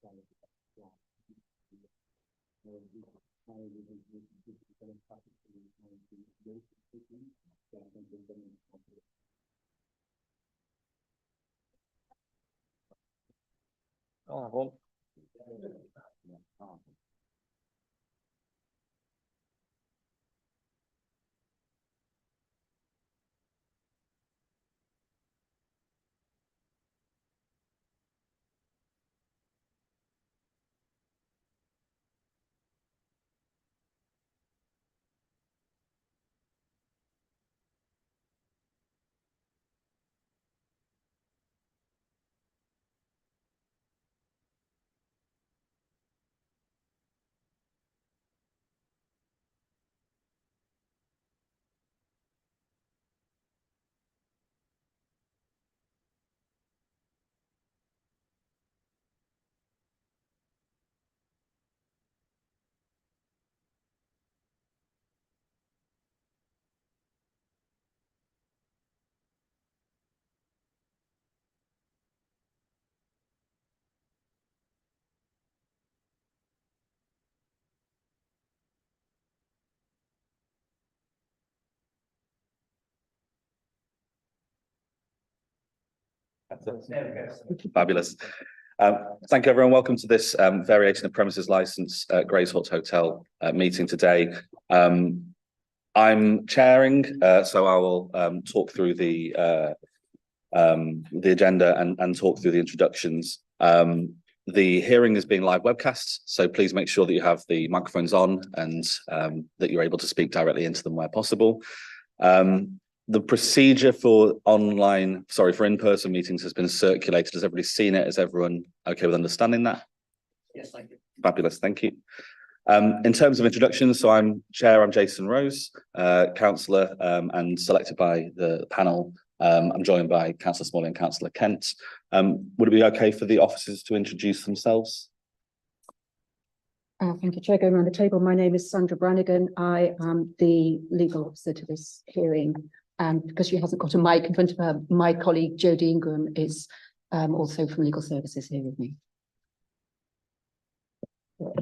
I'll have one. Fabulous. Thank you, everyone. Welcome to this variation of premises license Grays Hut Hotel meeting today. I'm chairing, so I will talk through the agenda and talk through the introductions. The hearing is being live webcast, so please make sure that you have the microphones on and that you're able to speak directly into them where possible. The procedure for in-person meetings has been circulated. Has everybody seen it? Is everyone okay with understanding that? Yes, thank you. Fabulous, thank you. In terms of introductions, so I'm Jason Rose, councillor, and selected by the panel. I'm joined by Councillor Smalley and Councillor Kent. Would it be okay for the officers to introduce themselves? Thank you, Chair. Going around the table, my name is Sandra Brannigan. I am the legal officer to this hearing. And because she hasn't got a mic in front of her, my colleague Jodie Ingram is also from Legal Services here with me.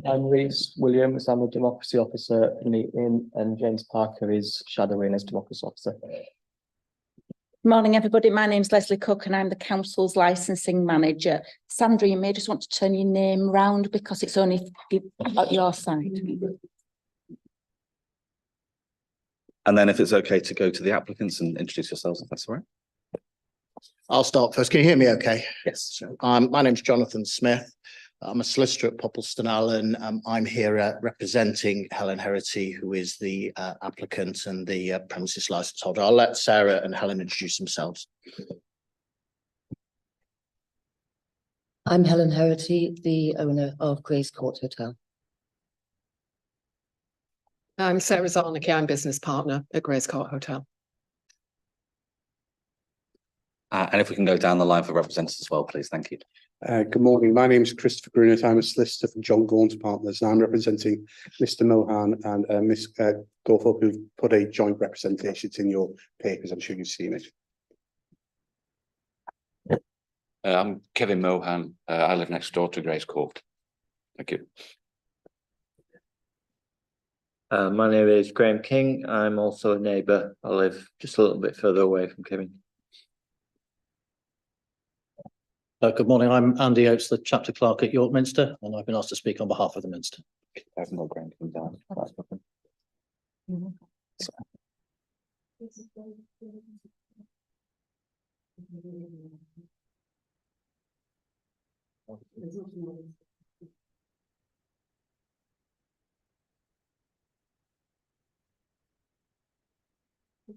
I'm Reece Williams. I'm a Democracy Officer in the Inn, and James Parker is shadowing as Democracy Officer. Morning, everybody. My name's Leslie Cook and I'm the Council's Licensing Manager. Sandra, you may just want to turn your name round because it's only at your side. And then if it's okay to go to the applicants and introduce yourselves, if that's all right. I'll start first. Can you hear me okay? Yes. My name's Jonathan Smith. I'm a solicitor at Poppleston Allen. I'm here representing Helen Heraty, who is the applicant and the premises licence holder. I'll let Sarah and Helen introduce themselves. I'm Helen Heraty, the owner of Grays Court Hotel. I'm Sarah Zarnicki. I'm business partner at Grays Court Hotel. And if we can go down the line for representatives as well, please. Thank you. Good morning. My name is Christopher Grunet. I'm a solicitor from John Gaunt Partners, and I'm representing Mr. Mohan and Miss Gorthorpe, who've put a joint representation in your papers. I'm sure you've seen it. I'm Kevin Mohan. I live next door to Grays Court. Thank you. My name is Graham King. I'm also a neighbour. I live just a little bit further away from Kevin. Good morning. I'm Andy Oates, the chapter clerk at York Minster, and I've been asked to speak on behalf of the Minster. There's no Graham King down. That's nothing.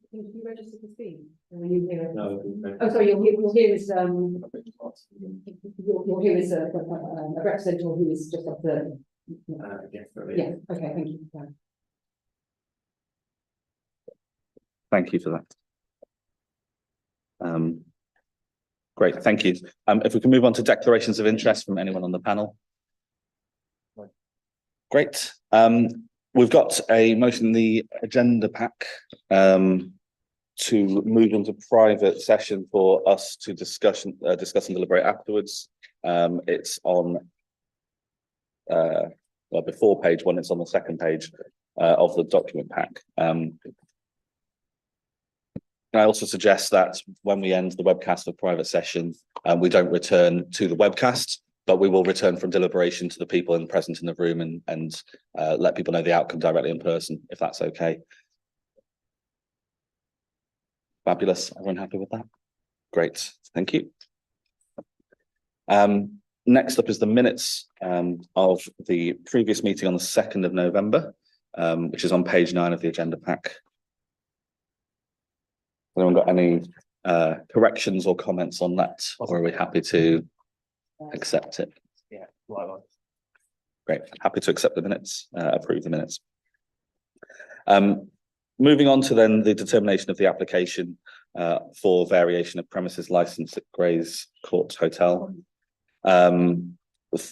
Can you register to speak? You No. Oh, sorry, you'll hear is you'll hear is a representative who is just up the. Yeah. Okay. Thank you. Thank you for that. Great, thank you. If we can move on to declarations of interest from anyone on the panel. Great. We've got a motion in the agenda pack to move into private session for us to discuss and deliberate afterwards. It's on well, before page 1, it's on the second page of the document pack. I also suggest that when we end the webcast for private session, we don't return to the webcast, but we will return from deliberation to the people present in the room and let people know the outcome directly in person, if that's okay. Fabulous. Everyone happy with that? Great. Thank you. Next up is the minutes of the previous meeting on the 2nd of November, which is on page 9 of the agenda pack. Anyone got any corrections or comments on that, or are we happy to accept it? Yeah. Great. Happy to accept the minutes, approve the minutes. Moving on to then the determination of the application for variation of premises license at Grays Court Hotel.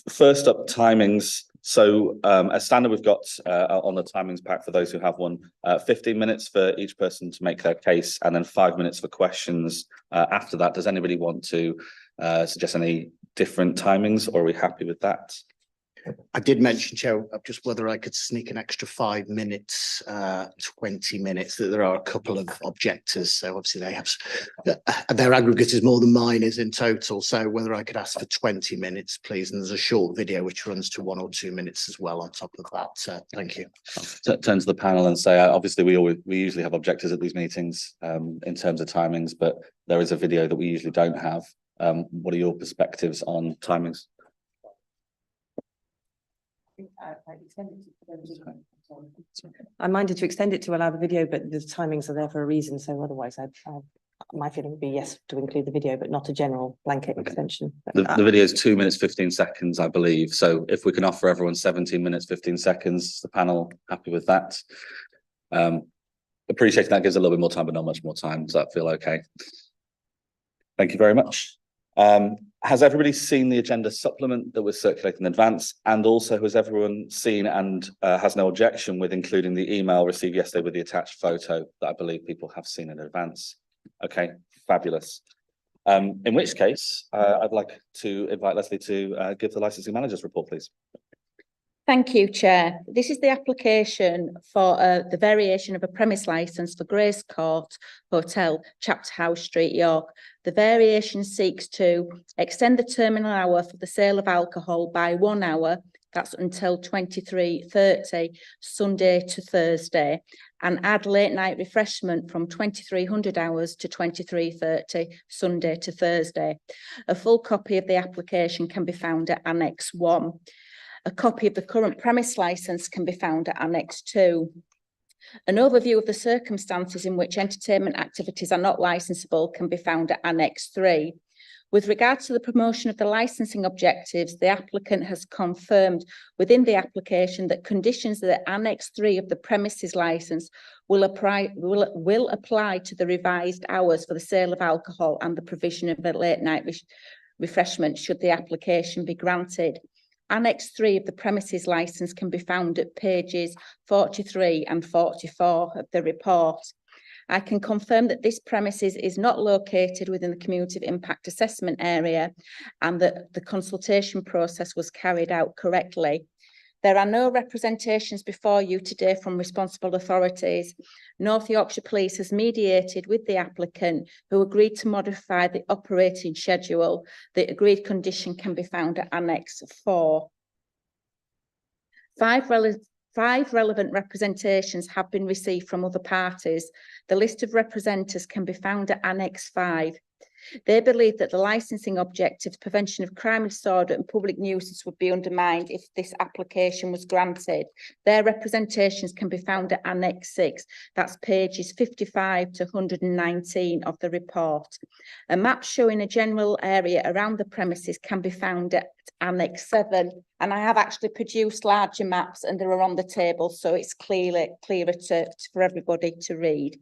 First up, timings. So as standard, we've got on the timings pack for those who have one, 15 minutes for each person to make their case, and then 5 minutes for questions. After that, does anybody want to suggest any different timings, or are we happy with that? I did mention, Chair, just whether I could sneak an extra 5 minutes, 20 minutes, that there are a couple of objectors. So obviously they have, their aggregate is more than mine is in total. So whether I could ask for 20 minutes, please. And there's a short video which runs to 1 or 2 minutes as well on top of that. Thank you. I'll turn to the panel and say, obviously we usually have objectors at these meetings in terms of timings, but there is a video that we usually don't have. What are your perspectives on timings? I'm minded to extend it to allow the video, but the timings are there for a reason. So otherwise, my feeling would be yes to include the video, but not a general blanket extension. The video is 2 minutes, 15 seconds, I believe. So if we can offer everyone 17 minutes, 15 seconds, the panel happy with that? Appreciating that gives a little bit more time, but not much more time. Does that feel okay? Thank you very much. Has everybody seen the agenda supplement that was circulated in advance? And also, has everyone seen and has no objection with including the email received yesterday with the attached photo that I believe people have seen in advance? Okay, fabulous. In which case, I'd like to invite Leslie to give the licensing manager's report, please. Thank you, Chair. This is the application for the variation of a premise licence for Grace Court Hotel, Chapter House Street, York. The variation seeks to extend the terminal hour for the sale of alcohol by 1 hour, that's until 23:30, Sunday to Thursday, and add late night refreshment from 2300 hours to 23:30, Sunday to Thursday. A full copy of the application can be found at Annex 1. A copy of the current premise licence can be found at Annex 2. An overview of the circumstances in which entertainment activities are not licensable can be found at Annex 3. With regard to the promotion of the licensing objectives, the applicant has confirmed within the application that conditions that Annex 3 of the premises licence will apply to the revised hours for the sale of alcohol and the provision of a late night refreshment should the application be granted. Annex 3 of the premises licence can be found at pages 43 and 44 of the report. I can confirm that this premises is not located within the cumulative impact assessment area and that the consultation process was carried out correctly. There are no representations before you today from responsible authorities. North Yorkshire Police has mediated with the applicant who agreed to modify the operating schedule. The agreed condition can be found at Annex 4. Five relevant representations have been received from other parties. The list of representatives can be found at Annex 5. They believe that the licensing objectives, prevention of crime and disorder and public nuisance would be undermined if this application was granted. Their representations can be found at Annex 6. That's pages 55 to 119 of the report. A map showing a general area around the premises can be found at Annex 7. And I have actually produced larger maps and they are on the table, so it's clearer for everybody to read.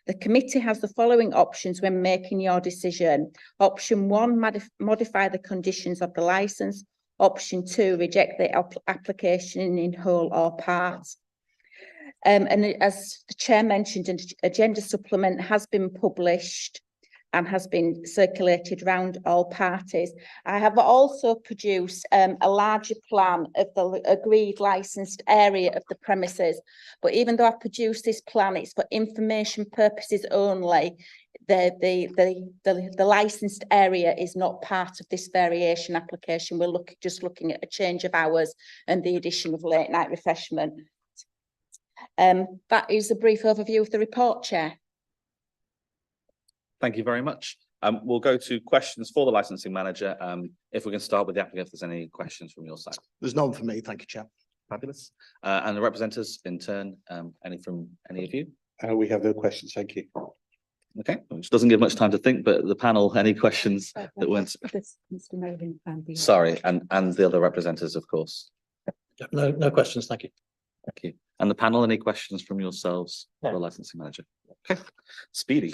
The committee has the following options when making your decision. Option 1, modify the conditions of the licence. Option 2, reject the application in whole or part. And as the Chair mentioned, an agenda supplement has been published and has been circulated round all parties. I have also produced a larger plan of the agreed licensed area of the premises, but even though I've produced this plan, it's for information purposes only. The licensed area is not part of this variation application. We're just looking at a change of hours and the addition of late night refreshment. That is a brief overview of the report, Chair. Thank you very much. We'll go to questions for the licensing manager. If we can start with the applicant, if there's any questions from your side. There's none for me. Thank you, Chair. Fabulous. And the representatives in turn, any from any of you? We have no questions. Thank you. Okay, which doesn't give much time to think, but the panel, any questions that weren't? Mr. Mohan and the. Sorry, and the other representatives, of course. No questions, thank you. Thank you. And the panel, any questions from yourselves, No. the licensing manager? Okay, speedy.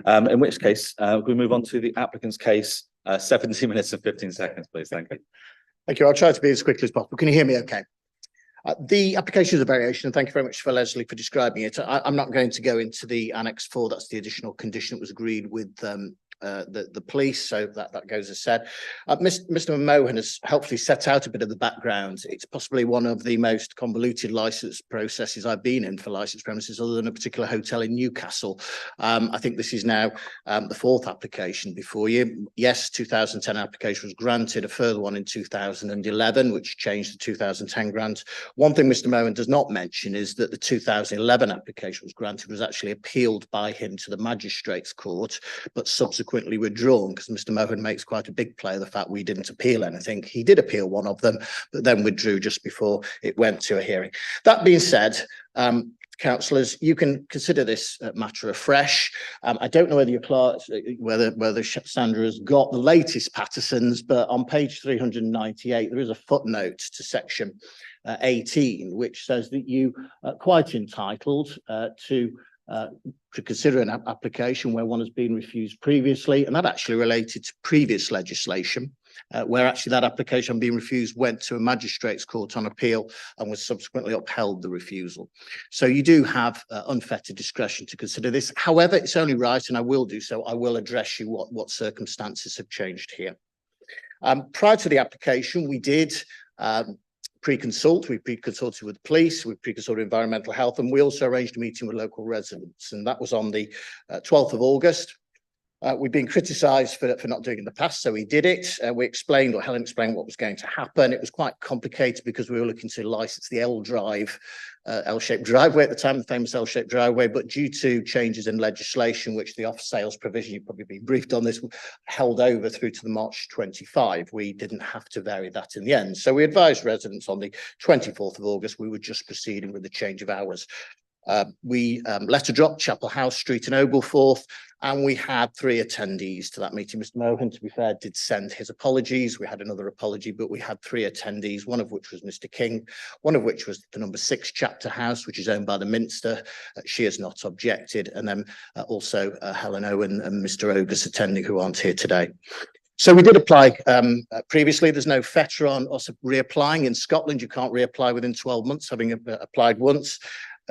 In which case, we move on to the applicant's case, 70 minutes and 15 seconds, please. Thank you. Thank you. I'll try to be as quickly as possible. Can you hear me okay? The application is a variation, and thank you very much for Leslie for describing it. I'm not going to go into the Annex 4. That's the additional condition that was agreed with the police, so that goes as said. Mr. Mohan has helpfully set out a bit of the background. It's possibly one of the most convoluted license processes I've been in for licensed premises, other than a particular hotel in Newcastle. I think this is now the fourth application before you. Yes, 2010 application was granted, a further one in 2011, which changed the 2010 grant. One thing Mr. Mohan does not mention is that the 2011 application was granted was actually appealed by him to the Magistrates Court, but subsequently withdrawn, because Mr. Mohan makes quite a big play of the fact we didn't appeal anything. He did appeal one of them, but then withdrew just before it went to a hearing. That being said, councillors, you can consider this matter afresh. I don't know whether your clerk, whether Sandra has got the latest Pattersons, but on page 398 there is a footnote to section 18, which says that you are quite entitled to consider an application where one has been refused previously, and that actually related to previous legislation, where actually that application being refused went to a magistrates court on appeal and was subsequently upheld the refusal. So you do have unfettered discretion to consider this. However, it's only right, and I will do so, I will address you what circumstances have changed here. Prior to the application, we did pre-consult. We pre-consulted with the police, we pre-consulted environmental health, and we also arranged a meeting with local residents, and that was on the 12th of August. We've been criticised for not doing it in the past, so we did it. We explained, or Helen explained, what was going to happen. It was quite complicated because we were looking to license the L-shaped driveway at the time, the famous L-shaped driveway, but due to changes in legislation, which the off-sales provision, you've probably been briefed on this, held over through to the March 25, we didn't have to vary that in the end. So we advised residents on the 24th of August, we were just proceeding with the change of hours. We letter dropped Chapel House Street in Oglethorpe, and we had 3 attendees to that meeting. Mr. Mohan, to be fair, did send his apologies. We had another apology, but we had 3 attendees, one of which was Mr. King, one of which was the number 6 Chapter House, which is owned by the Minster. She has not objected. And then also Helen Owen and Mr. Ogus attending, who aren't here today. So we did apply previously. There's no fetter on us reapplying. In Scotland, you can't reapply within 12 months, having applied once.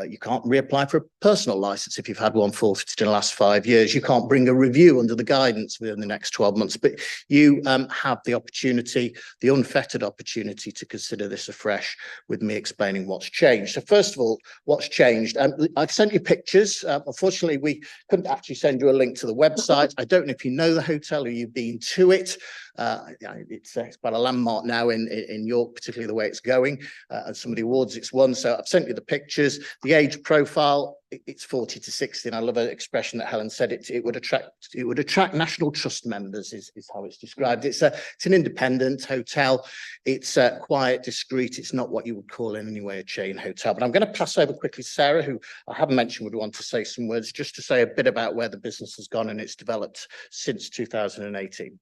You can't reapply for a personal license if you've had one forfeited in the last 5 years. You can't bring a review under the guidance within the next 12 months, but you have the opportunity, the unfettered opportunity to consider this afresh with me explaining what's changed. So first of all, what's changed? I've sent you pictures. Unfortunately, we couldn't actually send you a link to the website. I don't know if you know the hotel or you've been to it. It's quite a landmark now in York, particularly the way it's going, and some of the awards it's won. So I've sent you the pictures. The age profile, it's 40 to 60, and I love an expression that Helen said, it would attract National Trust members is how it's described. It's an independent hotel. It's quiet, discreet. It's not what you would call in any way a chain hotel. But I'm going to pass over quickly to Sarah, who I haven't mentioned would want to say some words, just to say a bit about where the business has gone and it's developed since 2018.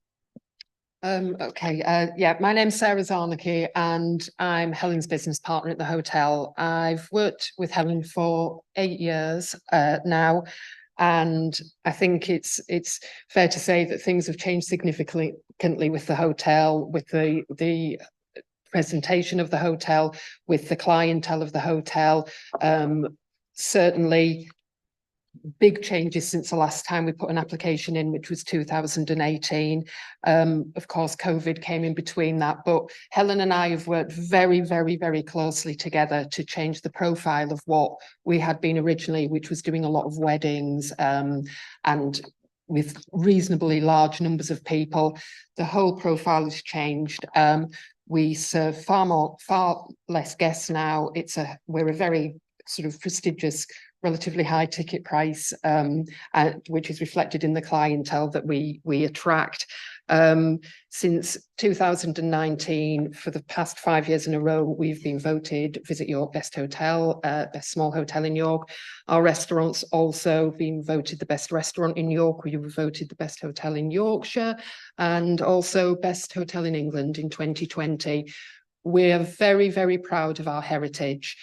Yeah, my name's Sarah Zarnicki and I'm Helen's business partner at the hotel. I've worked with Helen for 8 years now, and I think it's fair to say that things have changed significantly with the hotel, with the presentation of the hotel, with the clientele of the hotel. Certainly big changes since the last time we put an application in, which was 2018. Of course, COVID came in between that, but Helen and I have worked very, very, very closely together to change the profile of what we had been originally, which was doing a lot of weddings and with reasonably large numbers of people. The whole profile has changed. We serve far less guests now. We're a very sort of prestigious, relatively high ticket price, which is reflected in the clientele that we attract. Since 2019, for the past 5 years in a row, we've been voted Visit York Best Hotel, Best Small Hotel in York. Our restaurants also been voted the best restaurant in York. We were voted the best hotel in Yorkshire and also best hotel in England in 2020. We're very, very proud of our heritage.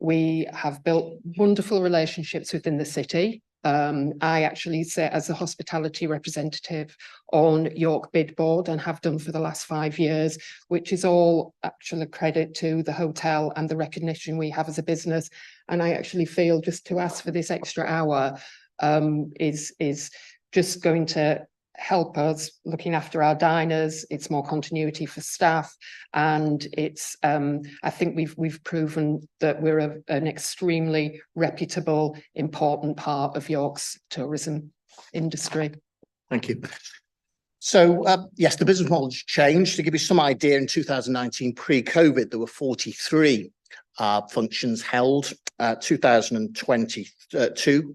We have built wonderful relationships within the city. I actually sit as a hospitality representative on York Bid Board and have done for the last 5 years, which is all actually credit to the hotel and the recognition we have as a business. And I actually feel just to ask for this extra hour is just going to help us looking after our diners. It's more continuity for staff, and it's I think we've proven that we're an extremely reputable, important part of York's tourism industry. Thank you. So yes, the business model has changed. To give you some idea, in 2019, pre-COVID, there were 43 functions held. 2022,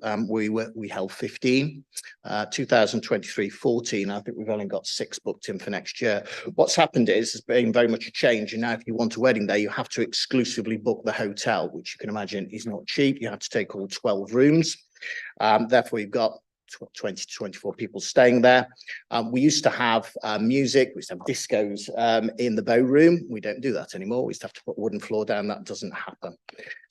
we held 15. 2023, 14. I think we've only got 6 booked in for next year. What's happened is there's been very much a change, and now if you want a wedding day, you have to exclusively book the hotel, which you can imagine is not cheap. You have to take all 12 rooms. Therefore, you've got 20 to 24 people staying there. We used to have music, we used to have discos in the bow room. We don't do that anymore. We used to have to put a wooden floor down. That doesn't happen.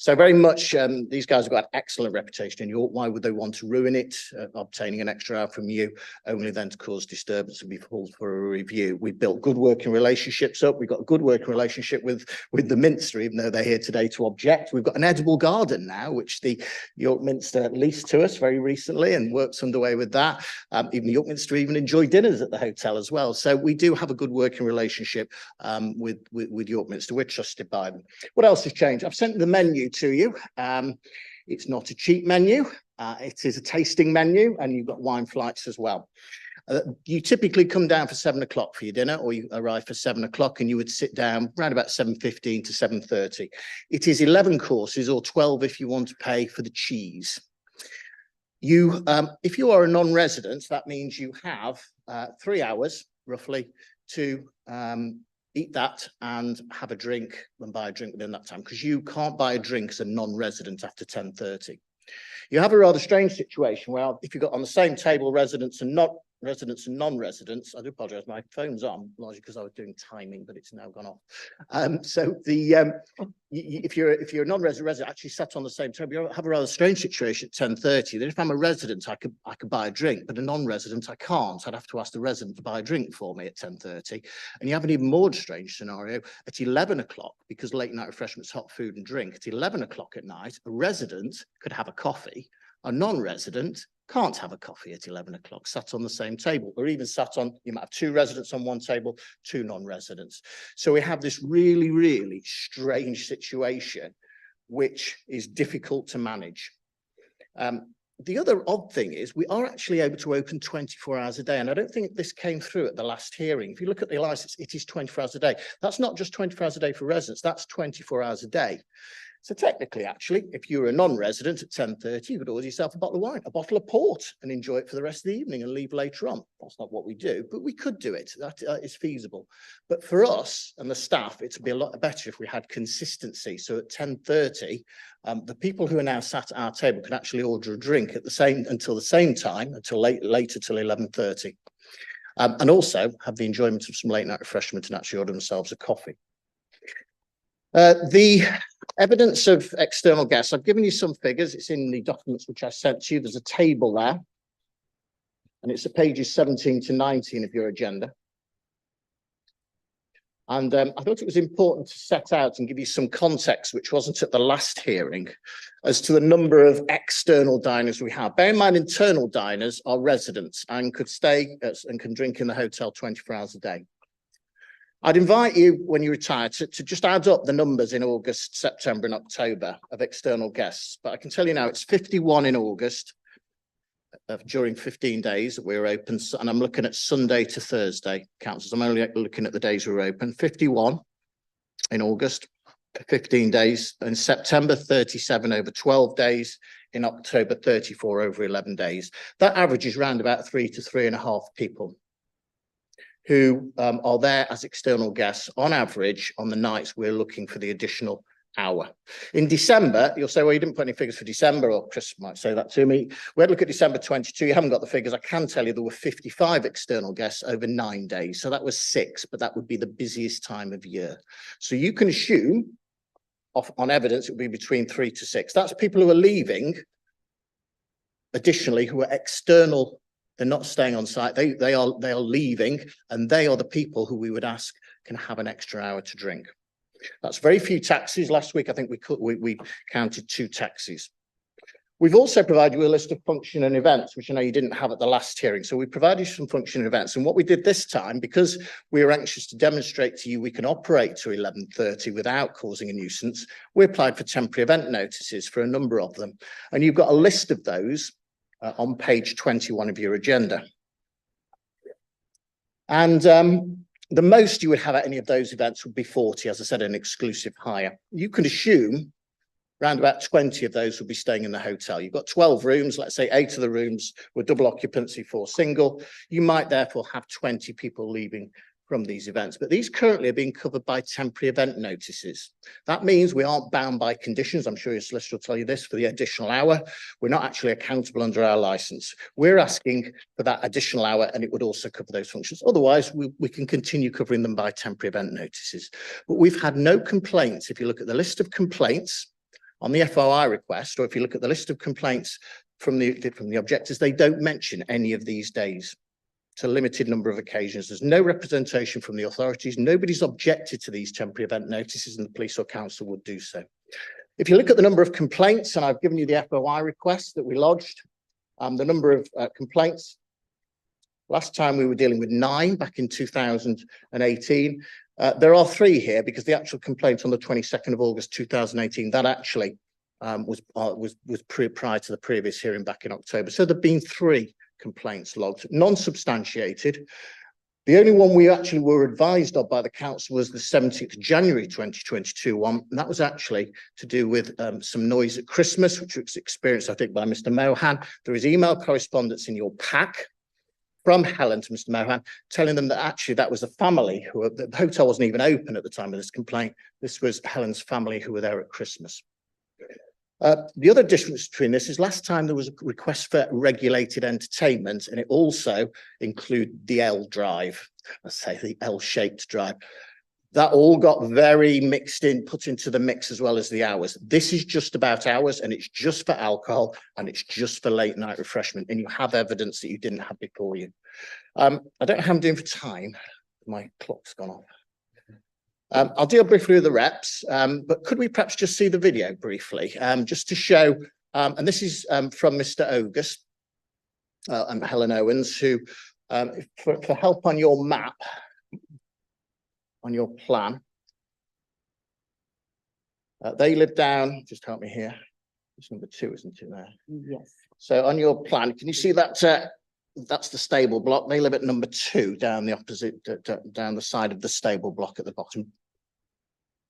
So very much these guys have got an excellent reputation in York. Why would they want to ruin it? Obtaining an extra hour from you, only then to cause disturbance and be called for a review. We built good working relationships up. We've got a good working relationship with the Minster, even though they're here today to object. We've got an edible garden now, which the York Minster leased to us very recently, and works underway with that. Even the York Minster even enjoy dinners at the hotel as well. So we do have a good working relationship with York Minster. We're trusted by them. What else has changed? I've sent the menu to you. It's not a cheap menu. It is a tasting menu, and you've got wine flights as well. You typically come down for 7 o'clock for your dinner, or you arrive for 7 o'clock, and you would sit down around about 7:15 to 7:30. It is 11 courses, or 12 if you want to pay for the cheese. You, if you are a non-resident, that means you have 3 hours roughly to eat that and have a drink and buy a drink within that time, because you can't buy a drink as a non-resident after 10:30. You have a rather strange situation where if you've got on the same table residents and non-residents, I do apologize, my phone's on, largely because I was doing timing, but it's now gone off. So if you're a non-resident actually sat on the same table, you have a rather strange situation at 10:30. Then if I'm a resident, I could buy a drink, but a non-resident I can't. I'd have to ask the resident to buy a drink for me at 10:30. And you have an even more strange scenario at 11 o'clock, because late night refreshments, hot food and drink. At 11 o'clock at night, a resident could have a coffee. A non-resident can't have a coffee at 11 o'clock, sat on the same table, or even sat on, you might have 2 residents on one table, 2 non-residents. So we have this really, really strange situation, which is difficult to manage. The other odd thing is we are actually able to open 24 hours a day. And I don't think this came through at the last hearing. If you look at the license, it is 24 hours a day. That's not just 24 hours a day for residents, that's 24 hours a day. So technically, actually, if you're a non-resident at 10:30, you could order yourself a bottle of wine, a bottle of port, and enjoy it for the rest of the evening and leave later on. That's not what we do, but we could do it. That is feasible. But for us and the staff, it would be a lot better if we had consistency. So at 10:30, the people who are now sat at our table can actually order a drink at until the same time, until later till 11:30. And also have the enjoyment of some late night refreshment and actually order themselves a coffee. The evidence of external guests, I've given you some figures. It's in the documents which I sent to you. There's a table there, and it's at pages 17 to 19 of your agenda. And I thought it was important to set out and give you some context, which wasn't at the last hearing, as to the number of external diners we have. Bear in mind, internal diners are residents and could stay and can drink in the hotel 24 hours a day. I'd invite you, when you retire, to just add up the numbers in August, September and October of external guests. But I can tell you now, it's 51 in August during 15 days that we were open. And I'm looking at Sunday to Thursday councils. I'm only looking at the days we were open. 51 in August, 15 days. In September, 37 over 12 days. In October, 34 over 11 days. That averages around about 3 to 3.5 people who are there as external guests on average on the nights we're looking for the additional hour. In December, you'll say, well, you didn't put any figures for December, or Chris might say that to me. We had a look at December 22. You haven't got the figures. I can tell you there were 55 external guests over 9 days. So that was 6, but that would be the busiest time of year. So you can assume on evidence, it would be between 3 to 6. That's people who are leaving additionally, who are external. They're not staying on site. They are leaving, and they are the people who we would ask can have an extra hour to drink. That's very few taxis. Last week, I think we counted 2 taxis. We've also provided you a list of function and events, which I know you didn't have at the last hearing. So we provided you some function and events. And what we did this time, because we were anxious to demonstrate to you we can operate to 11:30 without causing a nuisance, we applied for temporary event notices for a number of them. And you've got a list of those on page 21 of your agenda. And the most you would have at any of those events would be 40, as I said, an exclusive hire. You can assume around about 20 of those will be staying in the hotel. You've got 12 rooms, let's say 8 of the rooms were double occupancy, 4 single. You might therefore have 20 people leaving from these events, but these currently are being covered by temporary event notices. That means we aren't bound by conditions. I'm sure your solicitor will tell you this, for the additional hour. We're not actually accountable under our license. We're asking for that additional hour, and it would also cover those functions. Otherwise, we can continue covering them by temporary event notices. But we've had no complaints. If you look at the list of complaints on the FOI request, or if you look at the list of complaints from the objectors, they don't mention any of these days. It's a limited number of occasions. There's no representation from the authorities. Nobody's objected to these temporary event notices, and the police or council would do so. If you look at the number of complaints, and I've given you the FOI request that we lodged, the number of complaints, last time we were dealing with 9 back in 2018. There are 3 here because the actual complaint on the 22nd of August 2018, that actually was prior to the previous hearing back in October. So there've been 3 complaints logged, non-substantiated. The only one we actually were advised of by the council was the 17th of January 2022 one, and that was actually to do with some noise at Christmas, which was experienced, I think, by Mr. Mohan. There is email correspondence in your pack from Helen to Mr. Mohan, telling them that actually that was a family who, the hotel wasn't even open at the time of this complaint. This was Helen's family who were there at Christmas. The other difference between this is last time there was a request for regulated entertainment, and it also included the L drive, I say the L-shaped drive. That all got very mixed in, put into the mix as well as the hours. This is just about hours, and it's just for alcohol, and it's just for late night refreshment, and you have evidence that you didn't have before you. I don't know how I'm doing for time. My clock's gone off. I'll deal briefly with the reps, but could we perhaps just see the video briefly, just to show, and this is from Mr. Ogus and Helen Owens, who, for help on your map, on your plan, they live down, just help me here, it's number 2, isn't it there? Yes. So on your plan, can you see that that's the stable block? They live at number 2 down the opposite, down the side of the stable block at the bottom.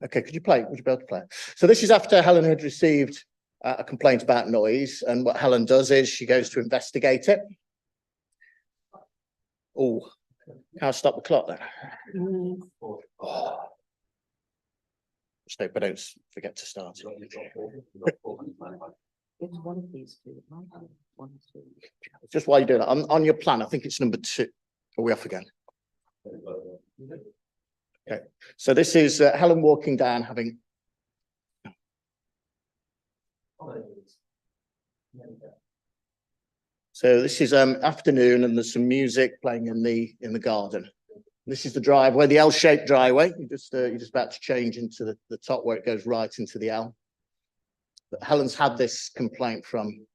Okay, could you play? Would you be able to play? So this is after Helen had received a complaint about noise, and what Helen does is she goes to investigate it. Oh, can't stop the clock then. Oh. Just hope I don't forget to start it. It's one of these 2. One, 2. Just while you're doing that, on your plan, I think it's number 2. Are we off again? Okay, so this is Helen walking down, having. So this is afternoon, and there's some music playing in the garden. This is the driveway, the L-shaped driveway. You're just about to change into the top where it goes right into the L. But Helen's had this complaint from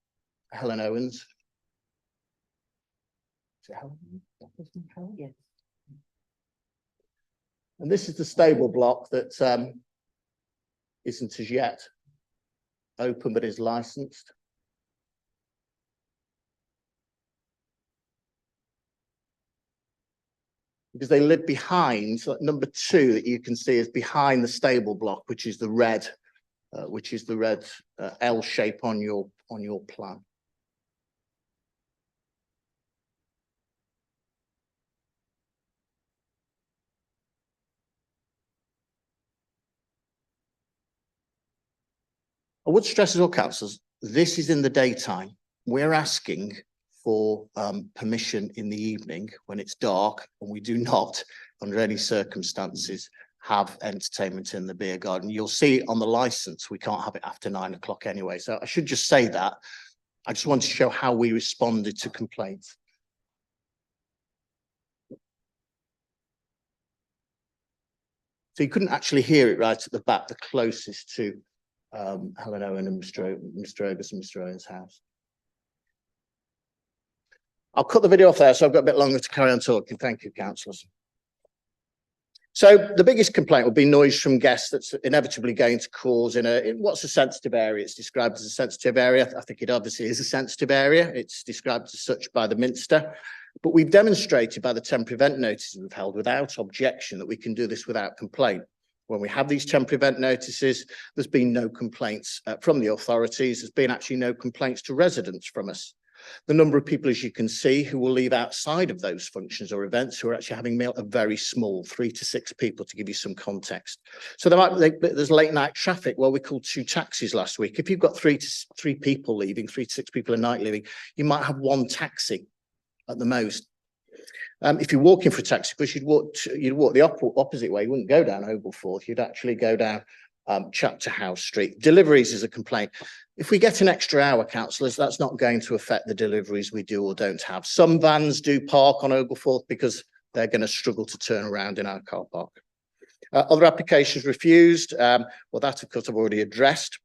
Helen Owens. Is it Helen? Yes. And this is the stable block that isn't as yet open but is licensed. Because they live behind, so number 2 that you can see is behind the stable block, which is the red L shape on your plan. I would stress as all councillors, this is in the daytime. We're asking for permission in the evening when it's dark, and we do not, under any circumstances, have entertainment in the beer garden. You'll see on the license, we can't have it after 9 o'clock anyway. So I should just say that. I just want to show how we responded to complaints. So you couldn't actually hear it right at the back, the closest to Helen Owen and Mr. Ogus and Mr. Owen's house. I'll cut the video off there, so I've got a bit longer to carry on talking. Thank you, councillors. So the biggest complaint will be noise from guests that's inevitably going to cause in what's a sensitive area. It's described as a sensitive area. I think it obviously is a sensitive area. It's described as such by the Minster. But we've demonstrated by the temporary event notices we've held without objection that we can do this without complaint. When we have these temporary event notices, there's been no complaints from the authorities. There's been actually no complaints to residents from us. The number of people, as you can see, who will leave outside of those functions or events who are actually having meal are very small, 3 to 6 people, to give you some context. So there's late night traffic. Well, we called 2 taxis last week. If you've got 3 people leaving, 3 to 6 people a night leaving, you might have 1 taxi at the most. If you're walking for a taxi, because you'd walk the opposite way. You wouldn't go down Oglethorpe. You'd actually go down Chapter House Street. Deliveries is a complaint. If we get an extra hour, councillors, that's not going to affect the deliveries we do or don't have. Some vans do park on Oglethorpe because they're going to struggle to turn around in our car park. Other applications refused. Well, that, of course, I've already addressed.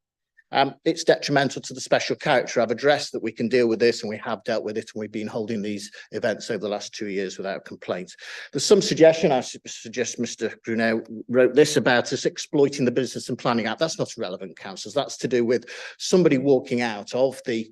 It's detrimental to the special character. I've addressed that we can deal with this, and we have dealt with it, and we've been holding these events over the last 2 years without complaints. There's some suggestion, I suggest Mr. Brunel wrote this about us exploiting the Business and Planning Act. That's not relevant, councillors. That's to do with somebody walking out of the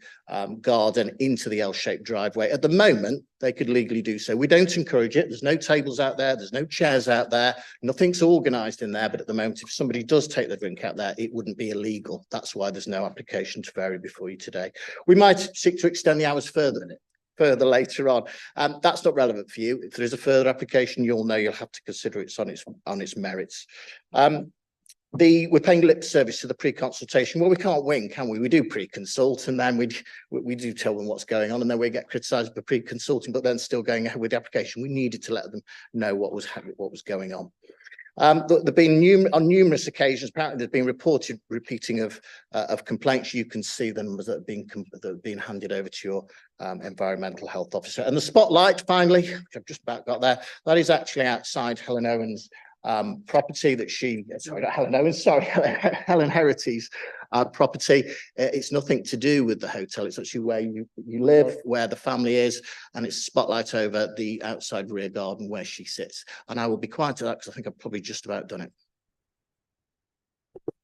garden into the L-shaped driveway. At the moment, they could legally do so. We don't encourage it. There's no tables out there. There's no chairs out there. Nothing's organised in there. But at the moment, if somebody does take their drink out there, it wouldn't be illegal. That's why there's no application to vary before you today. We might seek to extend the hours further later on. That's not relevant for you. If there is a further application, you'll know you'll have to consider it on its merits. We're paying lip service to the pre-consultation. Well, we can't win, can we? We do pre-consult, and then we do tell them what's going on, and then we get criticised for pre-consulting, but then still going ahead with the application. We needed to let them know what was going on. There've been on numerous occasions, apparently there's been reported repeating of complaints. You can see the numbers that have been handed over to your environmental health officer. And the spotlight, finally, which I've just about got there, that is actually outside Helen Owen's property that Helen Heraty's property. It's nothing to do with the hotel. It's actually where you live, where the family is, and it's a spotlight over the outside rear garden where she sits. And I will be quiet to that because I think I've probably just about done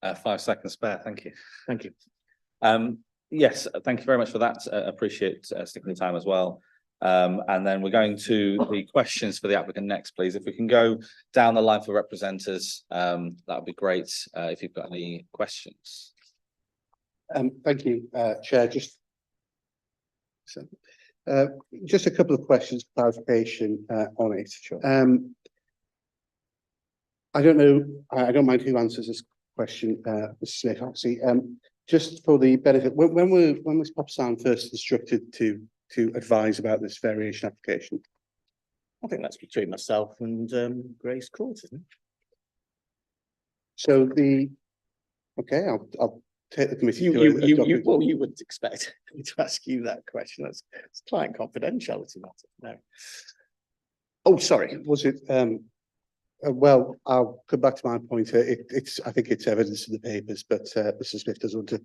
it. 5 seconds spare. Thank you. Thank you. Yes, thank you very much for that. Appreciate sticking the time as well. And then we're going to the questions for the applicant next, please. If we can go down the line for representatives, that would be great. If you've got any questions. Thank you, Chair. Just a couple of questions, clarification on it. Sure. I don't know. I don't mind who answers this question, Mr. Smith. Actually, just for the benefit, when was Papa Sam first instructed to advise about this variation application? I think that's between myself and Grace Court, isn't it? So okay, I'll take the committee. You wouldn't expect me to ask you that question. It's client confidentiality matter. No. Oh, sorry. Was it, well, I'll come back to my point. I think it's evidence in the papers, but Mr. Smith doesn't want to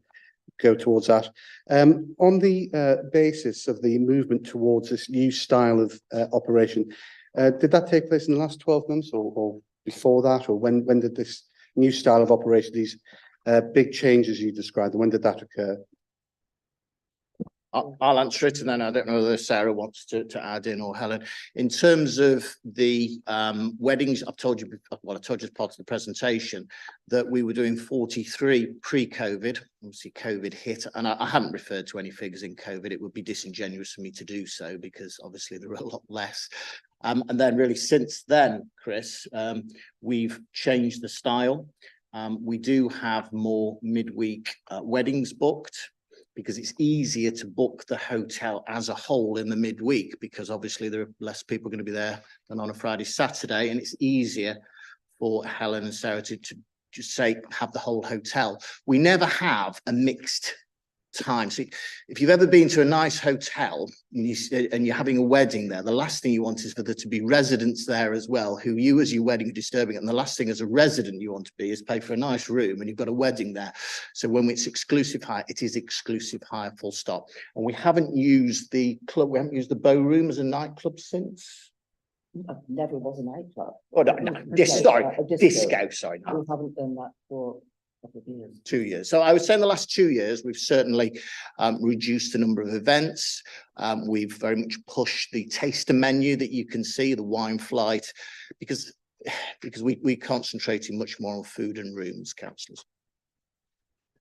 go towards that. On the basis of the movement towards this new style of operation, did that take place in the last 12 months or before that? Or when did this new style of operation, these big changes you described, when did that occur? I'll answer it, and then I don't know whether Sarah wants to add in, or Helen. In terms of the weddings, I've told you, well, I told you as part of the presentation that we were doing 43 pre-COVID. Obviously, COVID hit, and I haven't referred to any figures in COVID. It would be disingenuous for me to do so because obviously there are a lot less. And then really since then, Chris, we've changed the style. We do have more midweek weddings booked, because it's easier to book the hotel as a whole in the midweek, because obviously there are less people going to be there than on a Friday, Saturday, and it's easier for Helen and Sarah to just say, have the whole hotel. We never have a mixed time. So if you've ever been to a nice hotel and you're having a wedding there, the last thing you want is for there to be residents there as well, who you as your wedding are disturbing it. And the last thing as a resident you want to be is pay for a nice room and you've got a wedding there. So when it's exclusive hire, it is exclusive hire, full stop. And we haven't used the club, we haven't used the Bow Room as a nightclub since. Never was a nightclub. Oh, no, disco, sorry. We haven't done that for 2 years. So I would say in the last 2 years, we've certainly reduced the number of events. We've very much pushed the taster menu that you can see, the wine flight, because we're concentrating much more on food and rooms, councillors.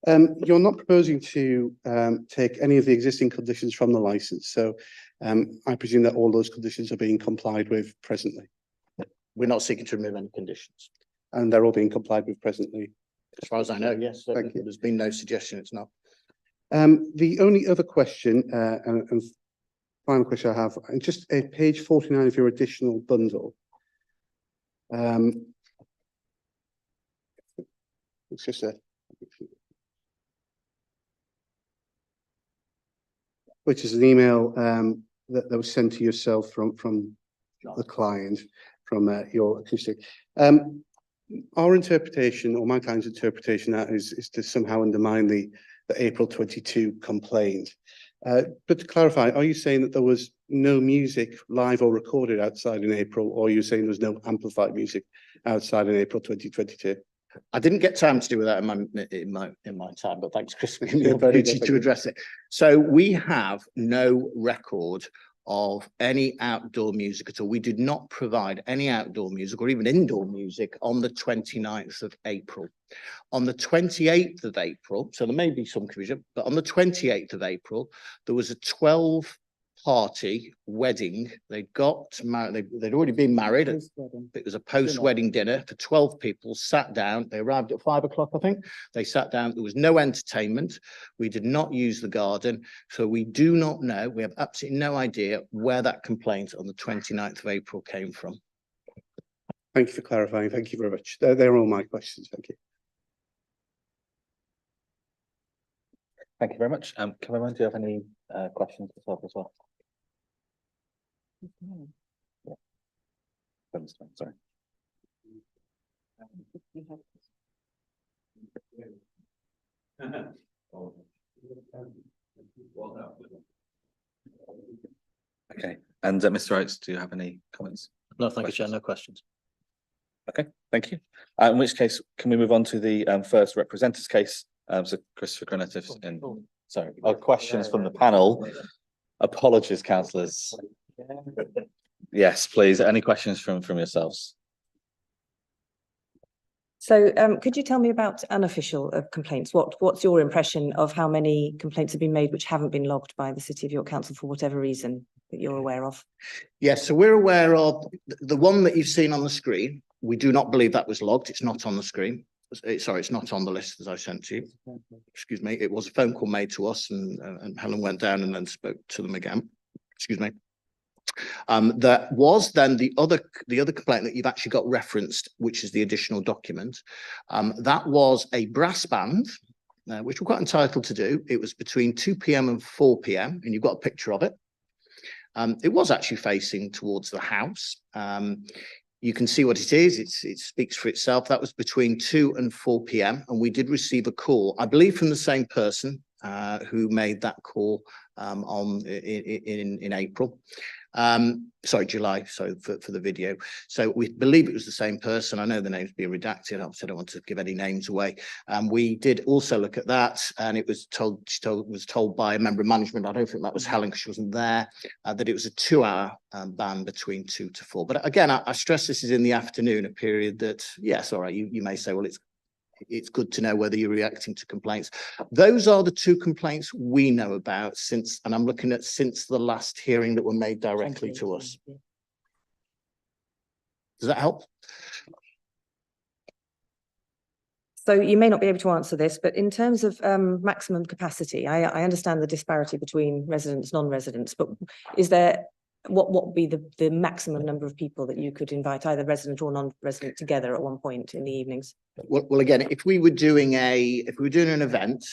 You're not proposing to take any of the existing conditions from the licence, so I presume that all those conditions are being complied with presently. We're not seeking to remove any conditions. And they're all being complied with presently. As far as I know, yes. Thank you. There's been no suggestion it's not. The only other question, and final question I have, just page 49 of your additional bundle. It's just which is an email that was sent to yourself from the client, from your acoustic. Our interpretation, or my client's interpretation, that is to somehow undermine the April 22 complaint. But to clarify, are you saying that there was no music live or recorded outside in April, or are you saying there's no amplified music outside in April 2022? I didn't get time to do that in my time, but thanks, Chris, for giving me the opportunity to address it. So we have no record of any outdoor music at all. We did not provide any outdoor music or even indoor music on the 29th of April. On the 28th of April, so there may be some confusion, but on the 28th of April, there was a 12-party wedding. They'd got married, they'd already been married. It was a post-wedding dinner for 12 people, sat down. They arrived at 5 o'clock, I think. They sat down. There was no entertainment. We did not use the garden. So we do not know. We have absolutely no idea where that complaint on the 29th of April came from. Thank you for clarifying. Thank you very much. They're all my questions. Thank you. Thank you very much. Cameron, do you have any questions yourself as well? Yeah. Sorry. Okay, and Mr. Oates, do you have any comments? No, thank you, Chair. No questions. Okay, thank you. In which case, can we move on to the first representatives case? So Christopher Granatives and sorry, questions from the panel. Apologies, councillors. Yes, please. Any questions from yourselves? So could you tell me about unofficial complaints? What's your impression of how many complaints have been made which haven't been logged by the City of York Council for whatever reason that you're aware of? Yes, so we're aware of the one that you've seen on the screen. We do not believe that was logged. It's not on the screen. Sorry, it's not on the list as I sent to you. Excuse me. It was a phone call made to us, and Helen went down and then spoke to them again. Excuse me. There was then the other complaint that you've actually got referenced, which is the additional document. That was a brass band, which we're quite entitled to do. It was between 2 p.m. and 4 p.m. and you've got a picture of it. It was actually facing towards the house. You can see what it is. It speaks for itself. That was between 2 and 4 p.m. and we did receive a call, I believe, from the same person who made that call in April. Sorry, July, sorry for the video. So we believe it was the same person. I know the name's being redacted. Obviously, I don't want to give any names away. We did also look at that, and it was told by a member of management, I don't think that was Helen because she wasn't there, that it was a 2-hour ban between 2 to 4. But again, I stress this is in the afternoon, a period that, yes, all right, you may say, well, it's good to know whether you're reacting to complaints. Those are the 2 complaints we know about since, and I'm looking at since the last hearing that were made directly to us. Does that help? So you may not be able to answer this, but in terms of maximum capacity, I understand the disparity between residents, non-residents, but is there, what would be the maximum number of people that you could invite, either resident or non-resident, together at one point in the evenings? Well, again, if we were doing an event,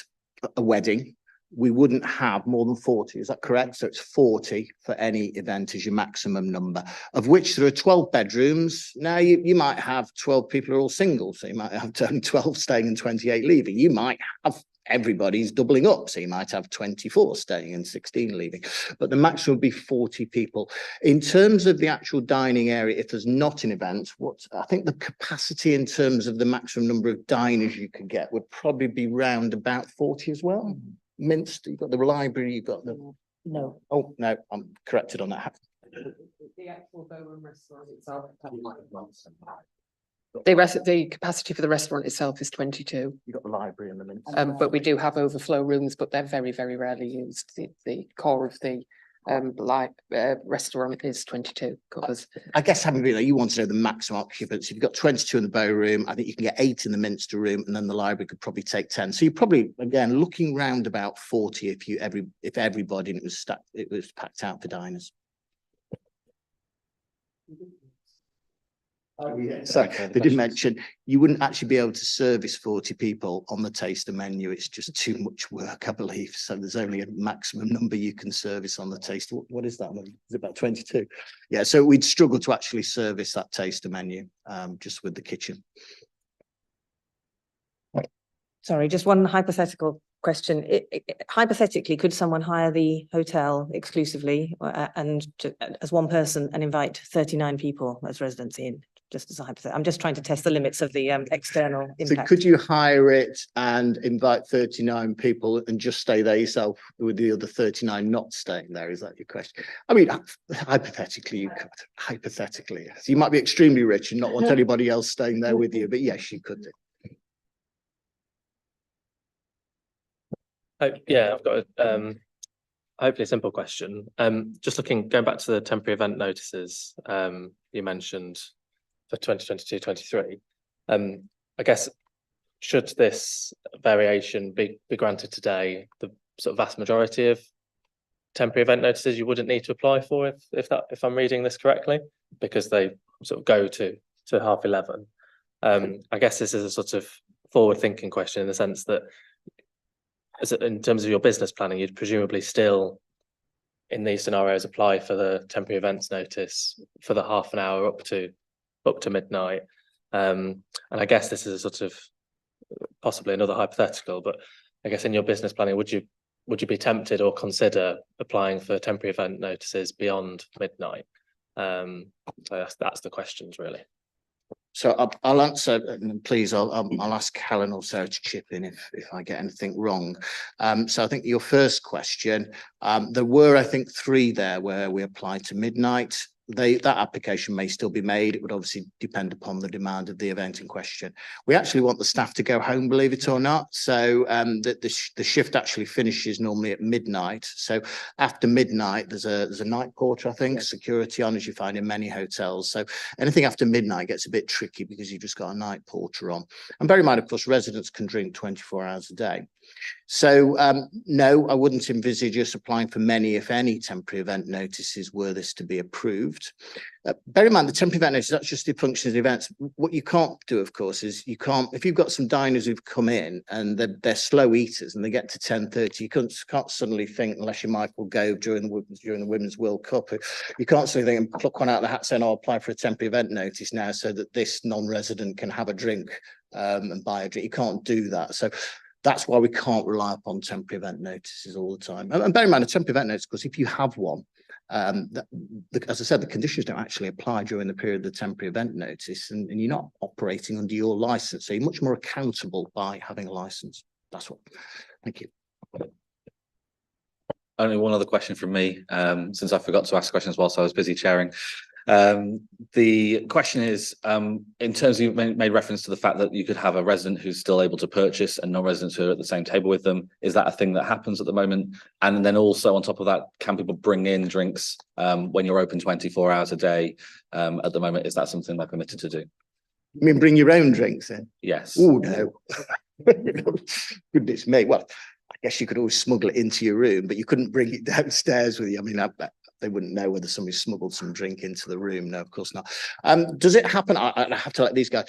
a wedding, we wouldn't have more than 40. Is that correct? So it's 40 for any event as your maximum number, of which there are 12 bedrooms. Now you might have 12 people who are all single, so you might have 12 staying and 28 leaving. You might have everybody's doubling up, so you might have 24 staying and 16 leaving, but the maximum would be 40 people. In terms of the actual dining area, if there's not an event, I think the capacity in terms of the maximum number of diners you could get would probably be round about 40 as well. Minster, you've got the library, you've got the... No. Oh, no, I'm corrected on that. The actual Bowman restaurant itself. The capacity for the restaurant itself is 22. You've got the library and the Minster. But we do have overflow rooms, but they're very, very rarely used. The core of the restaurant is 22 covers. I guess having been there, you want to know the maximum occupants. If you've got 22 in the bow room, I think you can get 8 in the Minster room, and then the library could probably take 10. So you're probably, again, looking round about 40 if everybody, and it was packed out for diners. So they did mention you wouldn't actually be able to service 40 people on the taster menu. It's just too much work, I believe. So there's only a maximum number you can service on the taster. What is that? Is it about 22? Yeah, so we'd struggle to actually service that taster menu just with the kitchen. Sorry, just one hypothetical question. Hypothetically, could someone hire the hotel exclusively and as one person and invite 39 people as residents in? Just as a hypothetical. I'm just trying to test the limits of the external impact. So could you hire it and invite 39 people and just stay there yourself with the other 39 not staying there? Is that your question? I mean, hypothetically, you could. Hypothetically, yes. You might be extremely rich and not want anybody else staying there with you, but yes, you could do. Yeah, I've got a hopefully a simple question. Just going back to the temporary event notices you mentioned for 2022-23. I guess, should this variation be granted today, the sort of vast majority of temporary event notices you wouldn't need to apply for if I'm reading this correctly, because they sort of go to 11:30. I guess this is a sort of forward-thinking question in the sense that, in terms of your business planning, you'd presumably still, in these scenarios, apply for the temporary events notice for the half an hour up to midnight. And I guess this is a sort of possibly another hypothetical, but I guess in your business planning, would you be tempted or consider applying for temporary event notices beyond midnight? So that's the questions really. So I'll answer, and please, I'll ask Helen or Sarah to chip in if I get anything wrong. So I think your first question, there were, I think, 3 there where we applied to midnight. That application may still be made. It would obviously depend upon the demand of the event in question. We actually want the staff to go home, believe it or not. So the shift actually finishes normally at midnight. So after midnight, there's a night porter, I think, security on, as you find in many hotels. So anything after midnight gets a bit tricky because you've just got a night porter on. And bear in mind, of course, residents can drink 24 hours a day. So no, I wouldn't envisage us applying for many, if any, temporary event notices were this to be approved. removed. Bear in mind, the temporary event notice, that's just the function of the events. What you can't do, of course, is you can't, if you've got some diners who've come in and they're slow eaters and they get to 10:30, you can't suddenly think, unless you're Michael Gove during the Women's World Cup, you can't suddenly think and pluck one out of the hat saying, "Oh, I'll apply for a temporary event notice now so that this non-resident can have a drink and buy a drink." You can't do that. So that's why we can't rely upon temporary event notices all the time. And bear in mind, a temporary event notice, because if you have one, as I said, the conditions don't actually apply during the period of the temporary event notice, and you're not operating under your license. So you're much more accountable by having a license. That's what. Thank you. Only one other question from me, since I forgot to ask questions whilst I was busy chairing. The question is, in terms of, you made reference to the fact that you could have a resident who's still able to purchase and non-residents who are at the same table with them. Is that a thing that happens at the moment? And then also on top of that, can people bring in drinks when you're open 24 hours a day? At the moment, is that something they're permitted to do? You mean bring your own drinks in? Yes. Oh, no. Goodness me. Well, I guess you could always smuggle it into your room, but you couldn't bring it downstairs with you. I mean, I bet they wouldn't know whether somebody smuggled some drink into the room. No, of course not. Does it happen? I have to let these guys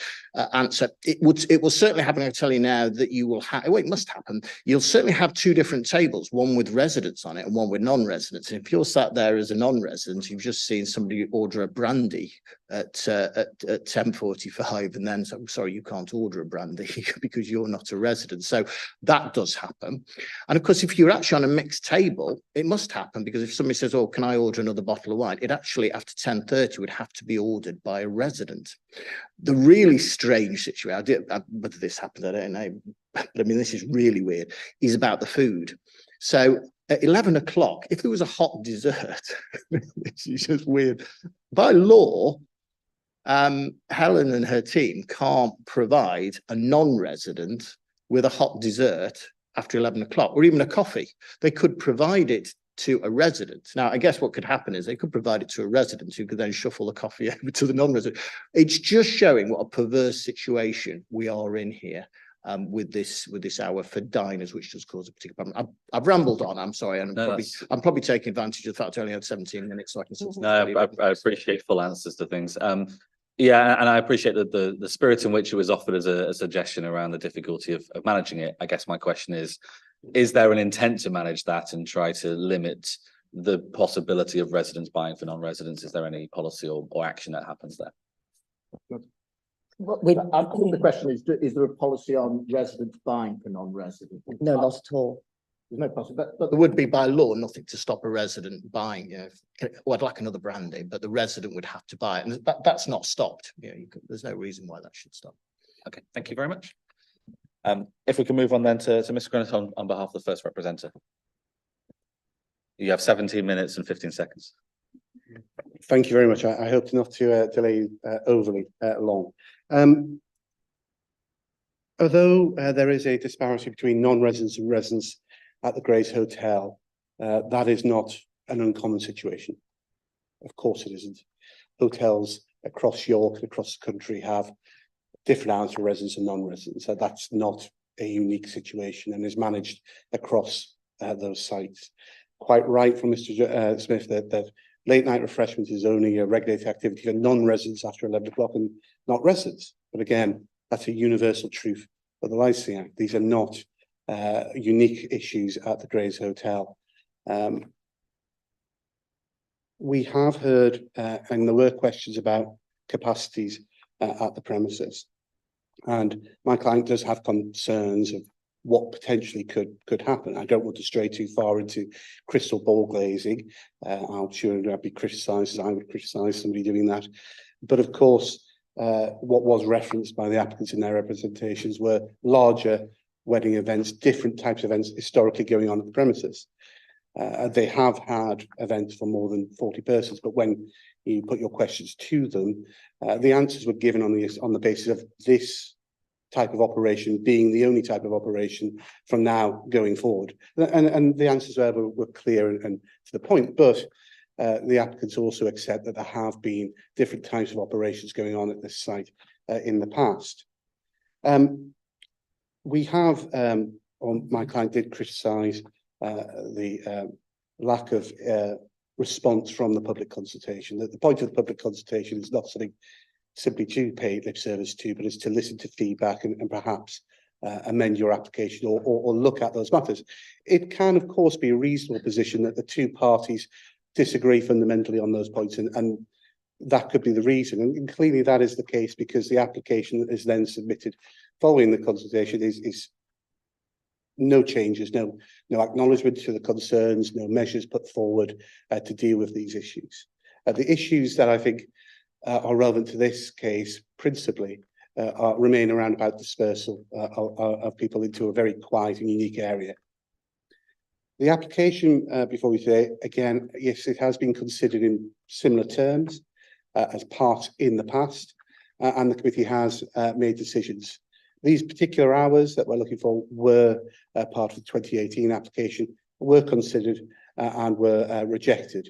answer. It will certainly happen. I'll tell you now that you will have, well, it must happen. You'll certainly have two different tables, one with residents on it and one with non-residents. And if you're sat there as a non-resident, you've just seen somebody order a brandy at 10:45, and then so, sorry, you can't order a brandy because you're not a resident. So that does happen. And of course, if you're actually on a mixed table, it must happen, because if somebody says, "Oh, can I order another bottle of wine?" it actually, after 10:30, would have to be ordered by a resident. The really strange situation, whether this happened, I don't know, but I mean, this is really weird, is about the food. So at 11 o'clock, if there was a hot dessert, this is just weird. By law, Helen and her team can't provide a non-resident with a hot dessert after 11 o'clock, or even a coffee. They could provide it to a resident. Now, I guess what could happen is they could provide it to a resident who could then shuffle the coffee over to the non-resident. It's just showing what a perverse situation we are in here with this hour for diners, which does cause a particular problem. I've rambled on. I'm sorry, and I'm probably taking advantage of the fact I only had 17 minutes, so I can. No, I appreciate full answers to things. Yeah, and I appreciate the spirit in which it was offered as a suggestion around the difficulty of managing it. I guess my question is there an intent to manage that and try to limit the possibility of residents buying for non-residents? Is there any policy or action that happens there? I think the question is there a policy on residents buying for non-residents? No, not at all. There's no policy, but there would be by law nothing to stop a resident buying. You know, well, I'd like another brandy, but the resident would have to buy it, and that's not stopped. You know, there's no reason why that should stop. Okay, thank you very much. If we can move on then to Mr. Greenwich on behalf of the first representative. You have 17 minutes and 15 seconds. Thank you very much. I hope not to delay you overly long. Although there is a disparity between non-residents and residents at the Grace Hotel, that is not an uncommon situation. Of course it isn't. Hotels across York and across the country have different hours for residents and non-residents. So that's not a unique situation and is managed across those sites. Quite right from Mr. Smith that late night refreshment is only a regulated activity for non-residents after 11 o'clock and not residents. But again, that's a universal truth of the Licensing Act. These are not unique issues at the Grays Hotel. We have heard, and there were questions about capacities at the premises. And my client does have concerns of what potentially could happen. I don't want to stray too far into crystal ball glazing. I'm sure I'd be criticised as I would criticise somebody doing that. But of course, what was referenced by the applicants in their representations were larger wedding events, different types of events historically going on at the premises. They have had events for more than 40 persons, but when you put your questions to them, the answers were given on the basis of this type of operation being the only type of operation from now going forward. And the answers were clear and to the point, but the applicants also accept that there have been different types of operations going on at this site in the past. We have, my client did criticise the lack of response from the public consultation. That the point of the public consultation is not something simply to pay lip service to, but is to listen to feedback and perhaps amend your application or look at those matters. It can, of course, be a reasonable position that the two parties disagree fundamentally on those points, and that could be the reason. And clearly that is the case, because the application that is then submitted following the consultation is no changes, no acknowledgement to the concerns, no measures put forward to deal with these issues. The issues that I think are relevant to this case principally remain around about dispersal of people into a very quiet and unique area. The application, before we say, again, yes, it has been considered in similar terms as part in the past, and the committee has made decisions. These particular hours that we're looking for were part of the 2018 application, were considered and were rejected.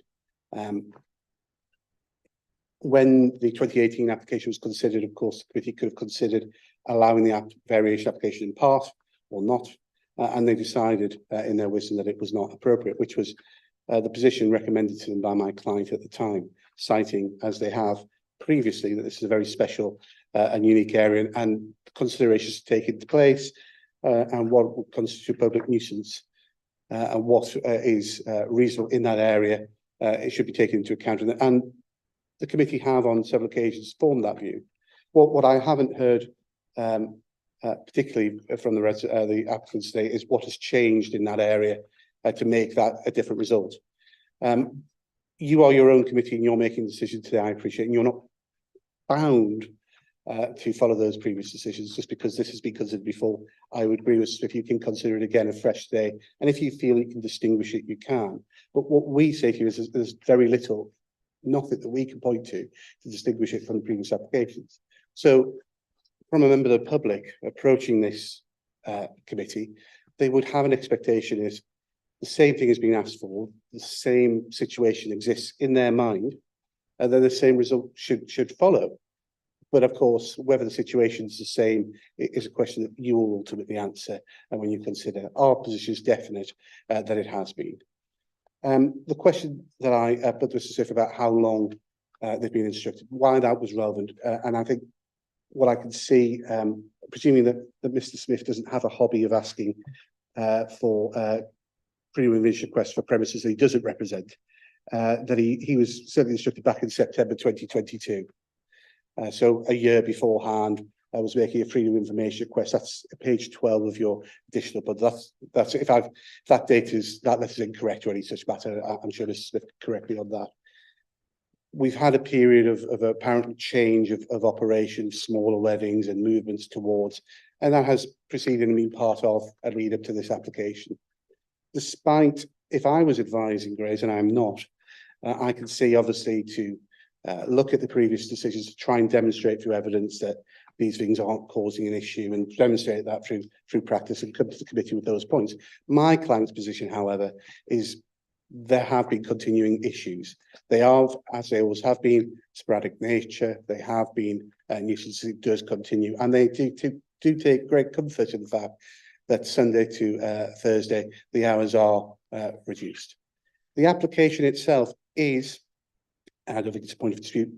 When the 2018 application was considered, of course, the committee could have considered allowing the variation application in part or not, and they decided in their wisdom that it was not appropriate, which was the position recommended to them by my client at the time, citing, as they have previously, that this is a very special and unique area, and considerations to take into place, and what would constitute public nuisance, and what is reasonable in that area, it should be taken into account. And the committee have on several occasions formed that view. What I haven't heard, particularly from the applicants today, is what has changed in that area to make that a different result. You are your own committee and you're making decisions today, I appreciate, and you're not bound to follow those previous decisions just because this has been considered before. I would agree with if you can consider it again afresh today, and if you feel you can distinguish it, you can. But what we say to you is there's very little, nothing that we can point to distinguish it from the previous applications. So from a member of the public approaching this committee, they would have an expectation is the same thing is being asked for, the same situation exists in their mind, and then the same result should follow. But of course, whether the situation is the same is a question that you will ultimately answer, and when you consider our position is definite that it has been. The question that I put to Mr. Smith about how long they've been instructed, why that was relevant, and I think what I can see, presuming that Mr. Smith doesn't have a hobby of asking for pre-revision requests for premises that he doesn't represent, that he was certainly instructed back in September 2022. So a year beforehand, I was making a freedom of information request. That's page 12 of your additional, but that's if that letter is incorrect or any such matter, I'm sure Mr. Smith can correct me on that. We've had a period of apparent change of operations, smaller weddings and movements towards, and that has proceeded and been part of a lead up to this application. Despite, if I was advising Grace, and I'm not, I can see obviously to look at the previous decisions to try and demonstrate through evidence that these things aren't causing an issue and demonstrate that through practice and come to the committee with those points. My client's position, however, is there have been continuing issues. They are, as they always have been, sporadic nature. They have been nuisances. It does continue, and they do take great comfort in the fact that Sunday to Thursday the hours are reduced. The application itself is, and I don't think it's a point of dispute,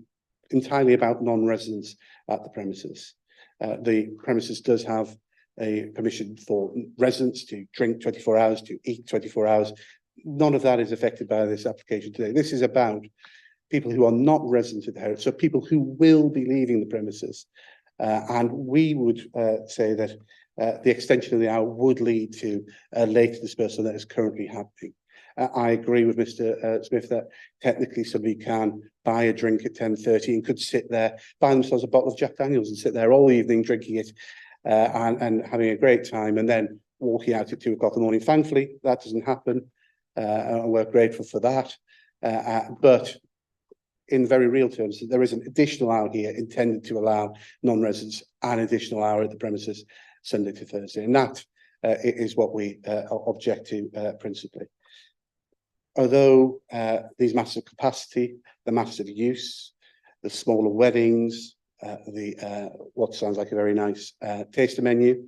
entirely about non-residents at the premises. The premises does have a permission for residents to drink 24 hours, to eat 24 hours. None of that is affected by this application today. This is about people who are not residents at the Heritage, so people who will be leaving the premises. And we would say that the extension of the hour would lead to a later dispersal that is currently happening. I agree with Mr. Smith that technically somebody can buy a drink at 10:30 and could sit there, buy themselves a bottle of Jack Daniels and sit there all evening drinking it and having a great time, and then walking out at 2 o'clock in the morning. Thankfully, that doesn't happen, and we're grateful for that. But in very real terms, there is an additional hour here intended to allow non-residents an additional hour at the premises Sunday to Thursday, and that is what we object to principally. Although these matters of capacity, the matters of use, the smaller weddings, what sounds like a very nice taster menu,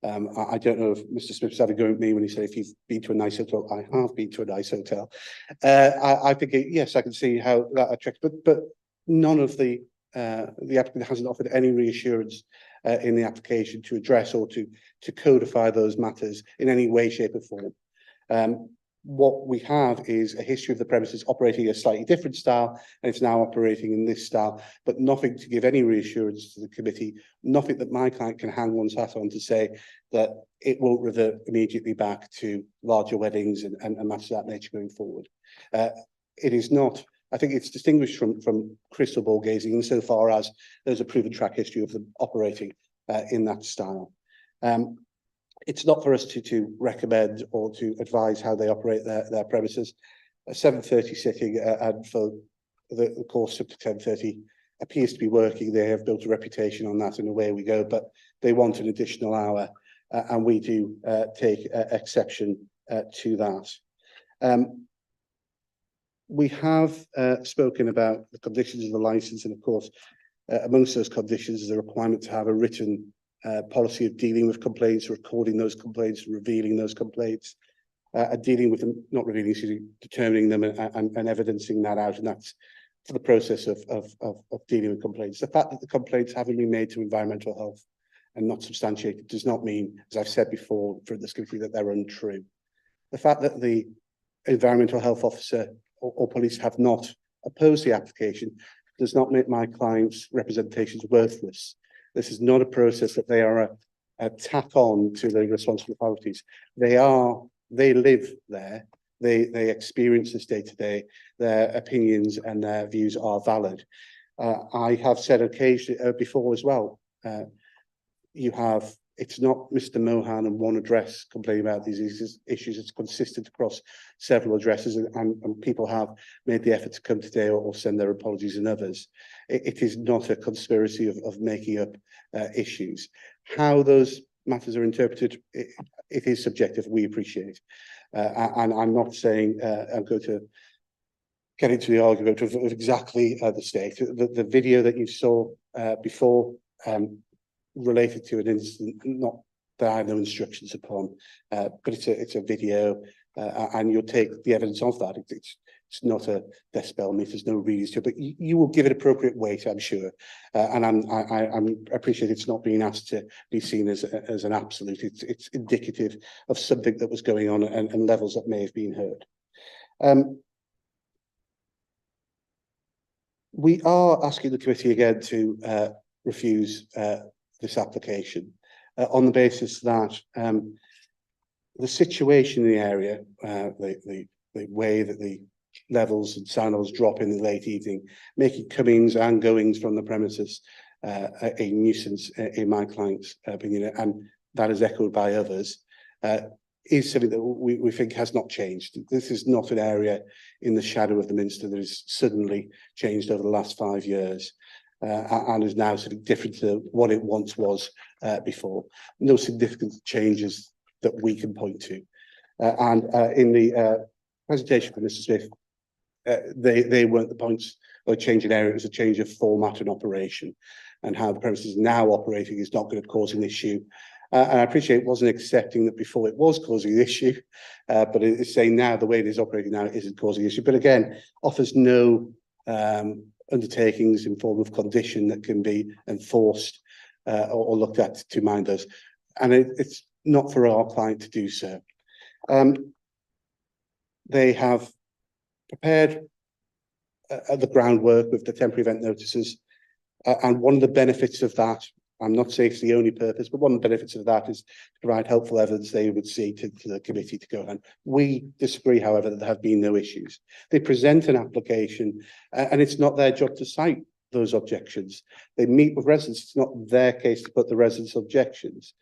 I don't know if Mr. Smith was having a go at me when he said if you've been to a nice hotel. I have been to a nice hotel. I think yes, I can see how that attracts, but none of the applicant hasn't offered any reassurance in the application to address or to codify those matters in any way, shape, or form. What we have is a history of the premises operating a slightly different style, and it's now operating in this style, but nothing to give any reassurance to the committee, nothing that my client can hang one's hat on to say that it won't revert immediately back to larger weddings and matters of that nature going forward. It is not, I think it's distinguished from crystal ball gazing insofar as there's a proven track history of them operating in that style. It's not for us to recommend or to advise how they operate their premises. A 7:30 sitting and for the course up to 10:30 appears to be working. They have built a reputation on that, and away we go. But they want an additional hour, and we do take exception to that. We have spoken about the conditions of the licence, and of course, amongst those conditions is the requirement to have a written policy of dealing with complaints, recording those complaints, revealing those complaints, and dealing with them, not revealing, determining them and evidencing that out. And that's for the process of dealing with complaints. The fact that the complaints haven't been made to environmental health and not substantiated does not mean, as I've said before for this committee, that they're untrue. The fact that the environmental health officer or police have not opposed the application does not make my client's representations worthless. This is not a process that they are a tack on to the responsible authorities. They live there. They experience this day to day. Their opinions and their views are valid. I have said occasionally before as well, it's not Mr. Mohan and one address complaining about these issues. It's consistent across several addresses, and people have made the effort to come today or send their apologies and others. It is not a conspiracy of making up issues. How those matters are interpreted, it is subjective, we appreciate. And I'm not saying I'm going to get into the argument of exactly the state. The video that you saw before related to an incident, not that I have no instructions upon, but it's a video, and you'll take the evidence of that. It's not a decibel meter, there's no readings to it, but you will give it appropriate weight, I'm sure. And I appreciate it's not being asked to be seen as an absolute. It's indicative of something that was going on and levels that may have been heard. We are asking the committee again to refuse this application on the basis that the situation in the area, the way that the levels and sound levels drop in the late evening, making comings and goings from the premises a nuisance in my client's opinion, and that is echoed by others, is something that we think has not changed. This is not an area in the shadow of the Minster that has suddenly changed over the last 5 years. And is now something different to what it once was before. No significant changes that we can point to. And in the presentation from Mr. Smith, they weren't the points of a change in area, it was a change of format and operation, and how the premises now operating is not going to cause an issue. And I appreciate it wasn't accepting that before it was causing an issue, but it is saying now the way it is operating now isn't causing an issue. But again, offers no undertakings in form of condition that can be enforced or looked at to mind those, and it's not for our client to do so. They have prepared the groundwork with the temporary event notices, and one of the benefits of that, I'm not saying it's the only purpose, but one of the benefits of that is to provide helpful evidence they would see to the committee to go on. We disagree, however, that there have been no issues. They present an application, and it's not their job to cite those objections. They meet with residents. It's not their case to put the residents' objections.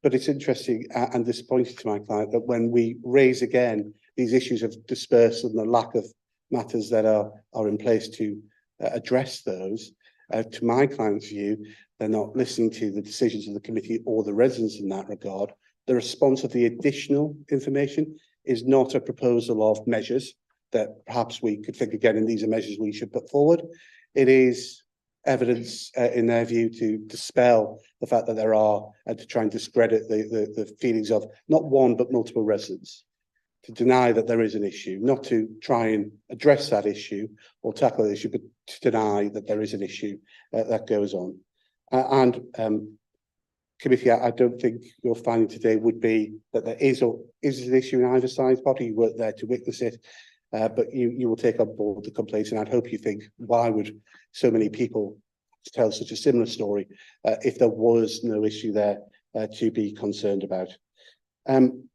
But it's interesting and disappointing to my client that when we raise again these issues of dispersal and the lack of matters that are in place to address those, to my client's view, they're not listening to the decisions of the committee or the residents in that regard. The response of the additional information is not a proposal of measures that perhaps we could think again, and these are measures we should put forward. It is evidence in their view to dispel the fact that there are, and to try and discredit the feelings of not one but multiple residents, to deny that there is an issue, not to try and address that issue or tackle the issue, but to deny that there is an issue that goes on. Committee, I don't think your finding today would be that there is an issue in either side's body. You weren't there to witness it, but you will take on board the complaints, and I'd hope you think, why would so many people tell such a similar story if there was no issue there to be concerned about? And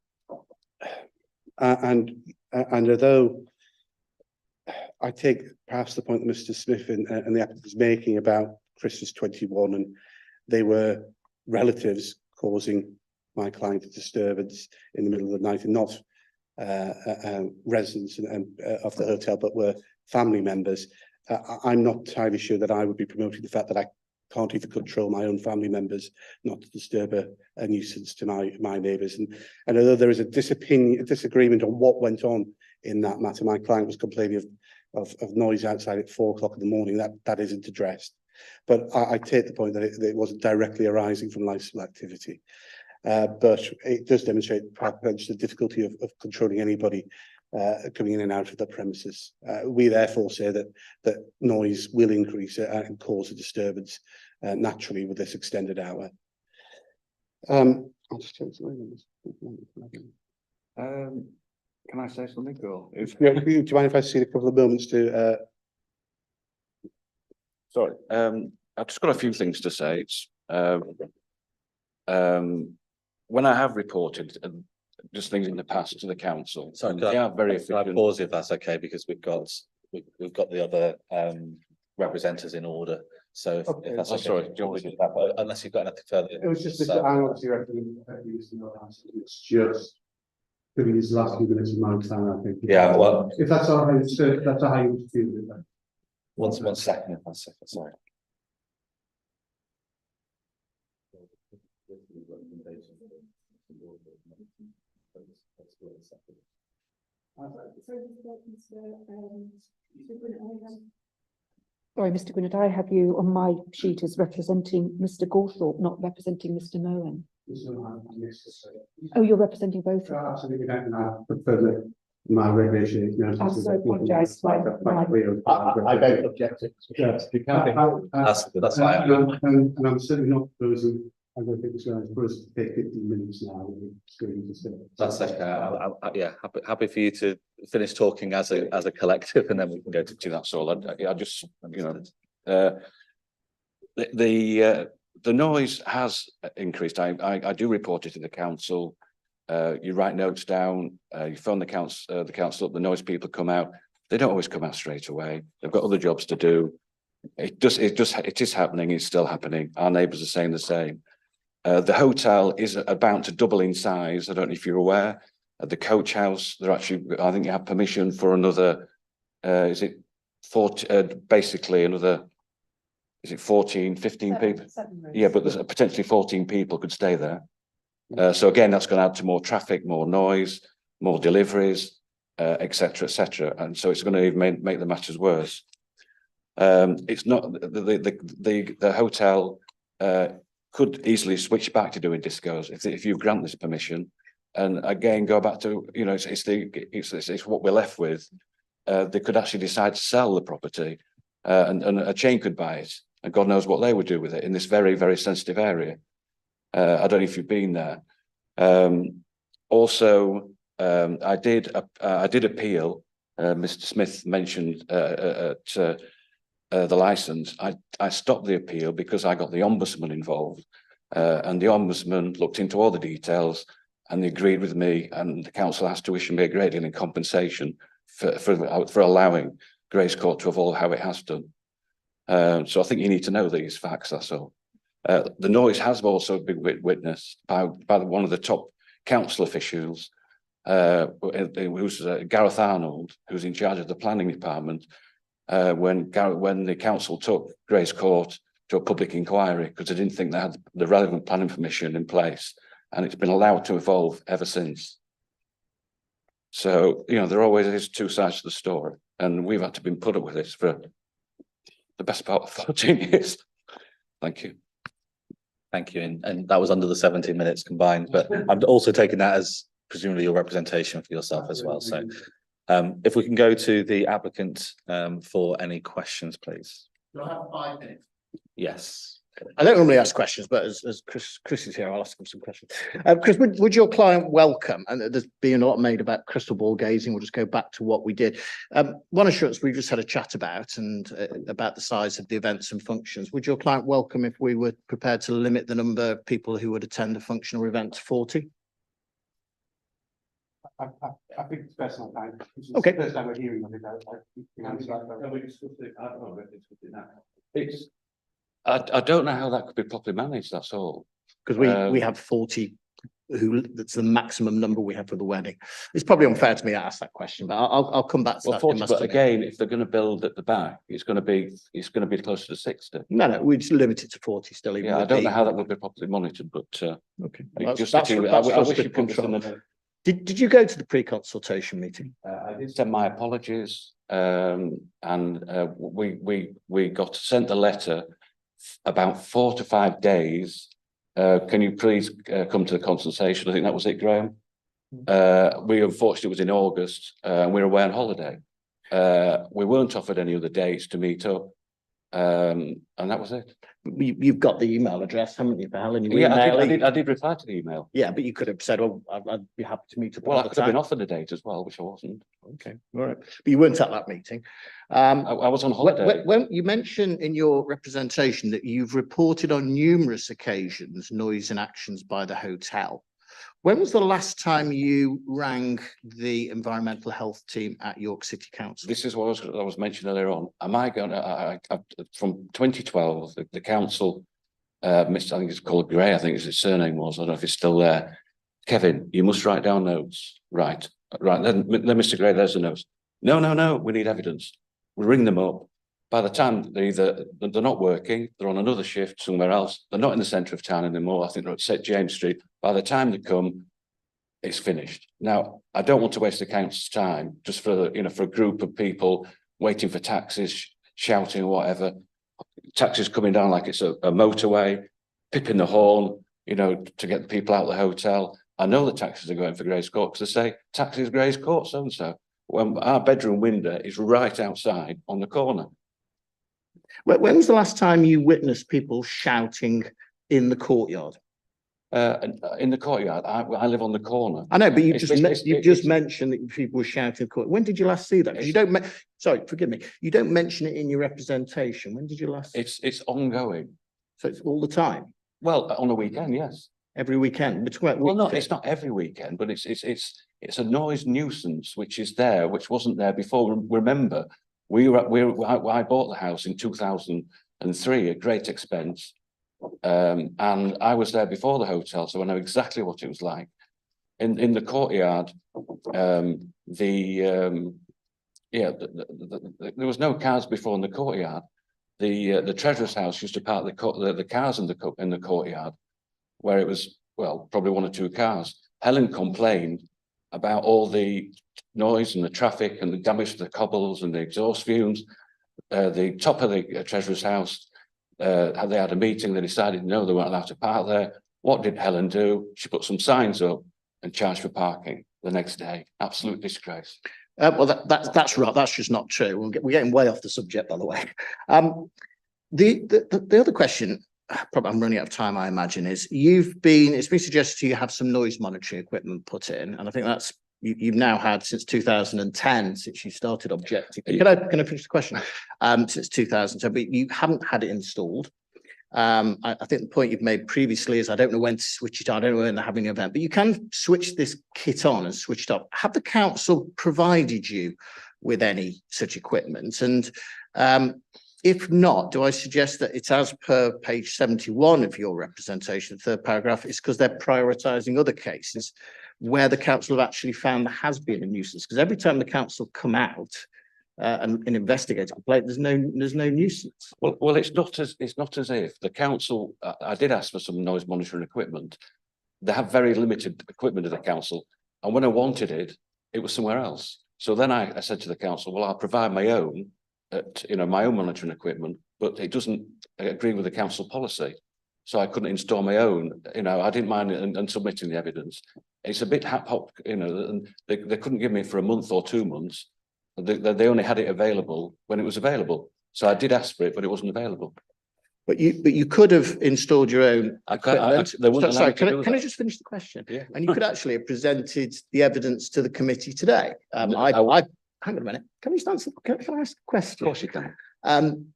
although I take perhaps the point that Mr. Smith and the applicant is making about Christmas 21, and they were relatives causing my client a disturbance in the middle of the night, and not residents of the hotel, but were family members. I'm not entirely sure that I would be promoting the fact that I can't even control my own family members not to disturb a nuisance to my neighbours. And although there is a disagreement on what went on in that matter, my client was complaining of noise outside at 4 o'clock in the morning. That isn't addressed. But I take the point that it wasn't directly arising from licensed activity. But it does demonstrate perhaps the difficulty of controlling anybody coming in and out of the premises. We therefore say that noise will increase and cause a disturbance naturally with this extended hour. I'll just take something. Can I say something? Or Do you mind if I see a couple of moments to? Sorry, I've just got a few things to say. It's, when I have reported just things in the past to the council, Sorry, they are very can I efficient. pause if that's okay, because we've got the other representatives in order. So if that's okay, sorry, do you want to do that? But unless you've got anything further. It was just that I obviously recommend it's just giving these last few minutes of my time, I think. Yeah, well, if that's all right, that's how you feel with that. one second, sorry. Sorry, Mr. Gwynedd, I have you on my sheet as representing Mr. Gawthorpe, not representing Mr. Mohan. Oh, you're representing both. Absolutely, and I prefer my regulation. I so apologise. I don't object to it. That's fine. And I'm certainly not proposing. I don't think it's going for us to take 15 minutes now. That's okay. Yeah, happy for you to finish talking as a collective, and then we can go to That's all. I just, you know, the noise has increased. I do report it to the council. You write notes down. You phone the council up. The noise people come out. They don't always come out straight away. They've got other jobs to do. It is happening. It's still happening. Our neighbours are saying the same. The hotel is about to double in size. I don't know if you're aware. At the coach house, they're actually, I think you have permission for another, is it 40, basically another, is it 14, 15 people? Yeah, but there's potentially 14 people could stay there. So again, that's going to add to more traffic, more noise, more deliveries, etc., etc. And so it's going to even make the matters worse. It's not, the hotel could easily switch back to doing discos if you grant this permission, and again go back to, you know, it's what we're left with. They could actually decide to sell the property, and a chain could buy it, and God knows what they would do with it in this very, very sensitive area. I don't know if you've been there. Also, I did appeal. Mr. Smith mentioned the license. I stopped the appeal because I got the Ombudsman involved, and the Ombudsman looked into all the details, and they agreed with me, and the council has to issue me a great deal in compensation for allowing Grace Court to evolve how it has done. So I think you need to know these facts, that's all. The noise has also been witnessed by one of the top council officials, who's Gareth Arnold, who's in charge of the planning department, when the council took Grace Court to a public inquiry because they didn't think they had the relevant planning permission in place, and it's been allowed to evolve ever since. So, you know, there always is two sides to the story, and we've had to be put up with this for the best part of 14 years. Thank you. Thank you. And that was under the 17 minutes combined, but I'm also taking that as presumably your representation for yourself as well. So if we can go to the applicant for any questions, please. Do I have 5 minutes? Yes. I don't normally ask questions, but as Chris is here, I'll ask him some questions. Chris, would your client welcome, and there's been a lot made about crystal ball gazing, we'll just go back to what we did. One assurance we just had a chat about and about the size of the events and functions. Would your client welcome if we were prepared to limit the number of people who would attend a function or event to 40? I think it's personal time. Okay. First time we're hearing of it. I don't know how that could be properly managed, that's all. Because we have 40 that's the maximum number we have for the wedding. It's probably unfair to me to ask that question, but I'll come back to Well, that. 40, but again, if they're going to build at the back, it's going to be closer to 60. No, we just limit it to 40 still. Even Yeah, I don't know how that would be properly monitored, but okay. I wish you put this in the. Did you go to the pre-consultation meeting? I did send my apologies, and we got sent the letter about 4 to 5 days. Can you please come to the consultation? I think that was it, Graham. We unfortunately was in August, and we were away on holiday. We weren't offered any other dates to meet up, and that was it. You've got the email address, haven't you, for Helen? Yeah, I did reply to the email. Yeah, but you could have said, "Oh, I'd be happy to meet up." Well, I could have been offered a date as well, which I wasn't. Okay, all right, but you weren't at that meeting. I was on holiday. When you mentioned in your representation that you've reported on numerous occasions noise and actions by the hotel. When was the last time you rang the environmental health team at York City Council? This is what I was mentioning earlier on. Am I going to, from 2012, the council, Mr. I think it's called Gray, I think his surname was, I don't know if it's still there. Kevin, you must write down notes. Right, then Mr. Gray, there's the notes. No, we need evidence. We ring them up. By the time they're not working, they're on another shift somewhere else. They're not in the centre of town anymore. I think they're at St James Street. By the time they come, it's finished. Now, I don't want to waste the council's time just for for a group of people waiting for taxis, shouting or whatever. Taxis coming down like it's a motorway, pipping the horn, to get the people out of the hotel. I know the taxis are going for Grays Court because they say taxis Grays Court so and so. When our bedroom window is right outside on the corner. When was the last time you witnessed people shouting in the courtyard? In the courtyard, I live on the corner. I know, but you just mentioned that people were shouting in the courtyard. When did you last see that? Because you don't. Sorry, forgive me. You don't mention it in your representation. When did you last? It's ongoing. So it's all the time. Well, on a weekend, yes. Every weekend. Well, no, it's not every weekend, but it's a noise nuisance which is there, which wasn't there before. Remember, I bought the house in 2003 at great expense. And I was there before the hotel, so I know exactly what it was like. In the courtyard, there was no cars before in the courtyard. The treasurer's house used to park the cars in the courtyard, where it was probably 1 or 2 cars. Helen complained about all the noise and the traffic and the damage to the cobbles and the exhaust fumes. The top of the treasurer's house. They had a meeting, they decided no, they weren't allowed to park there. What did Helen do? She put some signs up and charged for parking the next day. Absolute disgrace. Well, that's right. That's just not true. We're getting way off the subject, by the way. The other question, probably I'm running out of time, I imagine, is it's been suggested you have some noise monitoring equipment put in, and I think that's you've now had since 2010, since you started objecting. Can I finish the question? Since 2010, but you haven't had it installed. I think the point you've made previously is I don't know when to switch it on. I don't know when they're having an event, but you can switch this kit on and switch it off. Have the council provided you with any such equipment? And if not, do I suggest that it's as per page 71 of your representation, the 3rd paragraph, it's because they're prioritising other cases where the council have actually found there has been a nuisance? Because every time the council come out and investigate a complaint, there's no nuisance. Well, it's not as if the council. I did ask for some noise monitoring equipment. They have very limited equipment at the council, and when I wanted it, it was somewhere else. So then I said to the council, "Well, I'll provide my own, my own monitoring equipment, but it doesn't agree with the council policy. So I couldn't install my own, I didn't mind and submitting the evidence. It's a bit hop, and they couldn't give me it for a month or 2 months. They only had it available when it was available. So I did ask for it, but it wasn't available. But you could have installed your own equipment. They wouldn't allow Sorry, me to do can I that. just finish the question? Yeah. And you could actually have presented the evidence to the committee today. Hang on a minute. Can we start? Can I ask a question? Of course you can.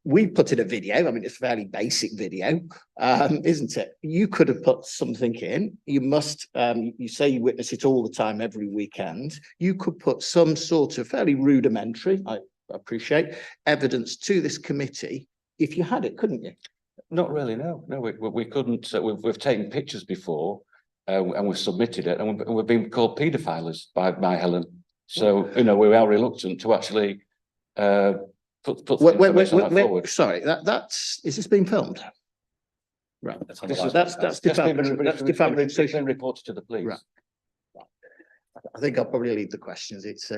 We put in a video. I mean, it's a fairly basic video, isn't it? You could have put something in. You must, you say you witness it all the time, every weekend. You could put some sort of fairly rudimentary, I appreciate, evidence to this committee if you had it, couldn't you? Not really, no. We couldn't. We've taken pictures before and we've submitted it, and we've been called paedophilers by Helen. So, we are reluctant to actually put forward. Sorry, is this being filmed? Right. That's defamatory. It's been reported to the police. Right. I think I'll probably leave the questions. It's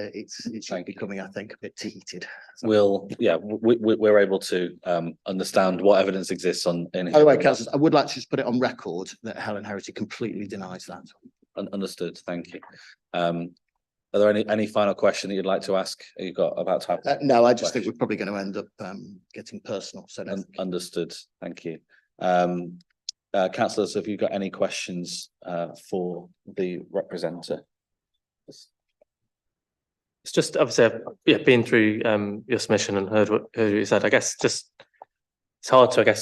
becoming, I think, a bit heated. We're able to understand what evidence exists on. Oh, wait, councillors, I would like to just put it on record that Helen Heraty completely denies that. Understood. Thank you. Are there any final question that you'd like to ask? You've got about time. No, I just think we're probably going to end up getting personal. So understood. Thank you. Councillors, have you got any questions for the representative? It's just obviously I've been through your submission and heard what you said. I guess just it's hard to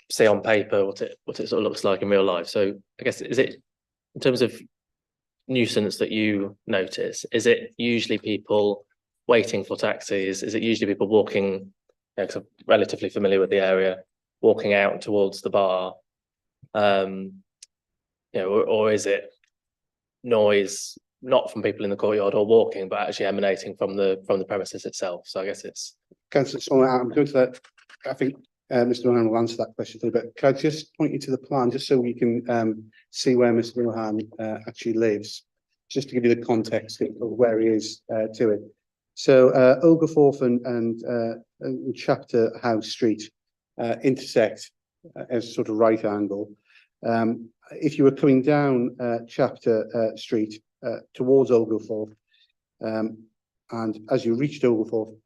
see on paper what it sort of looks like in real life. So I guess is it in terms of nuisance that you notice, is it usually people waiting for taxis? Is it usually people walking, because I'm relatively familiar with the area, walking out towards the bar? Or is it noise not from people in the courtyard or walking, but actually emanating from the premises itself? So I guess it's. Councillor, I'm going to that. I think Mr. Mohan will answer that question for you, but can I just point you to the plan just so we can see where Mr. Mohan actually lives, just to give you the context of where he is to it. So Oglethorpe and Chapter House Street intersect as a sort of right angle. If you were coming down Chapter Street towards Oglethorpe, and as you reached Oglethorpe,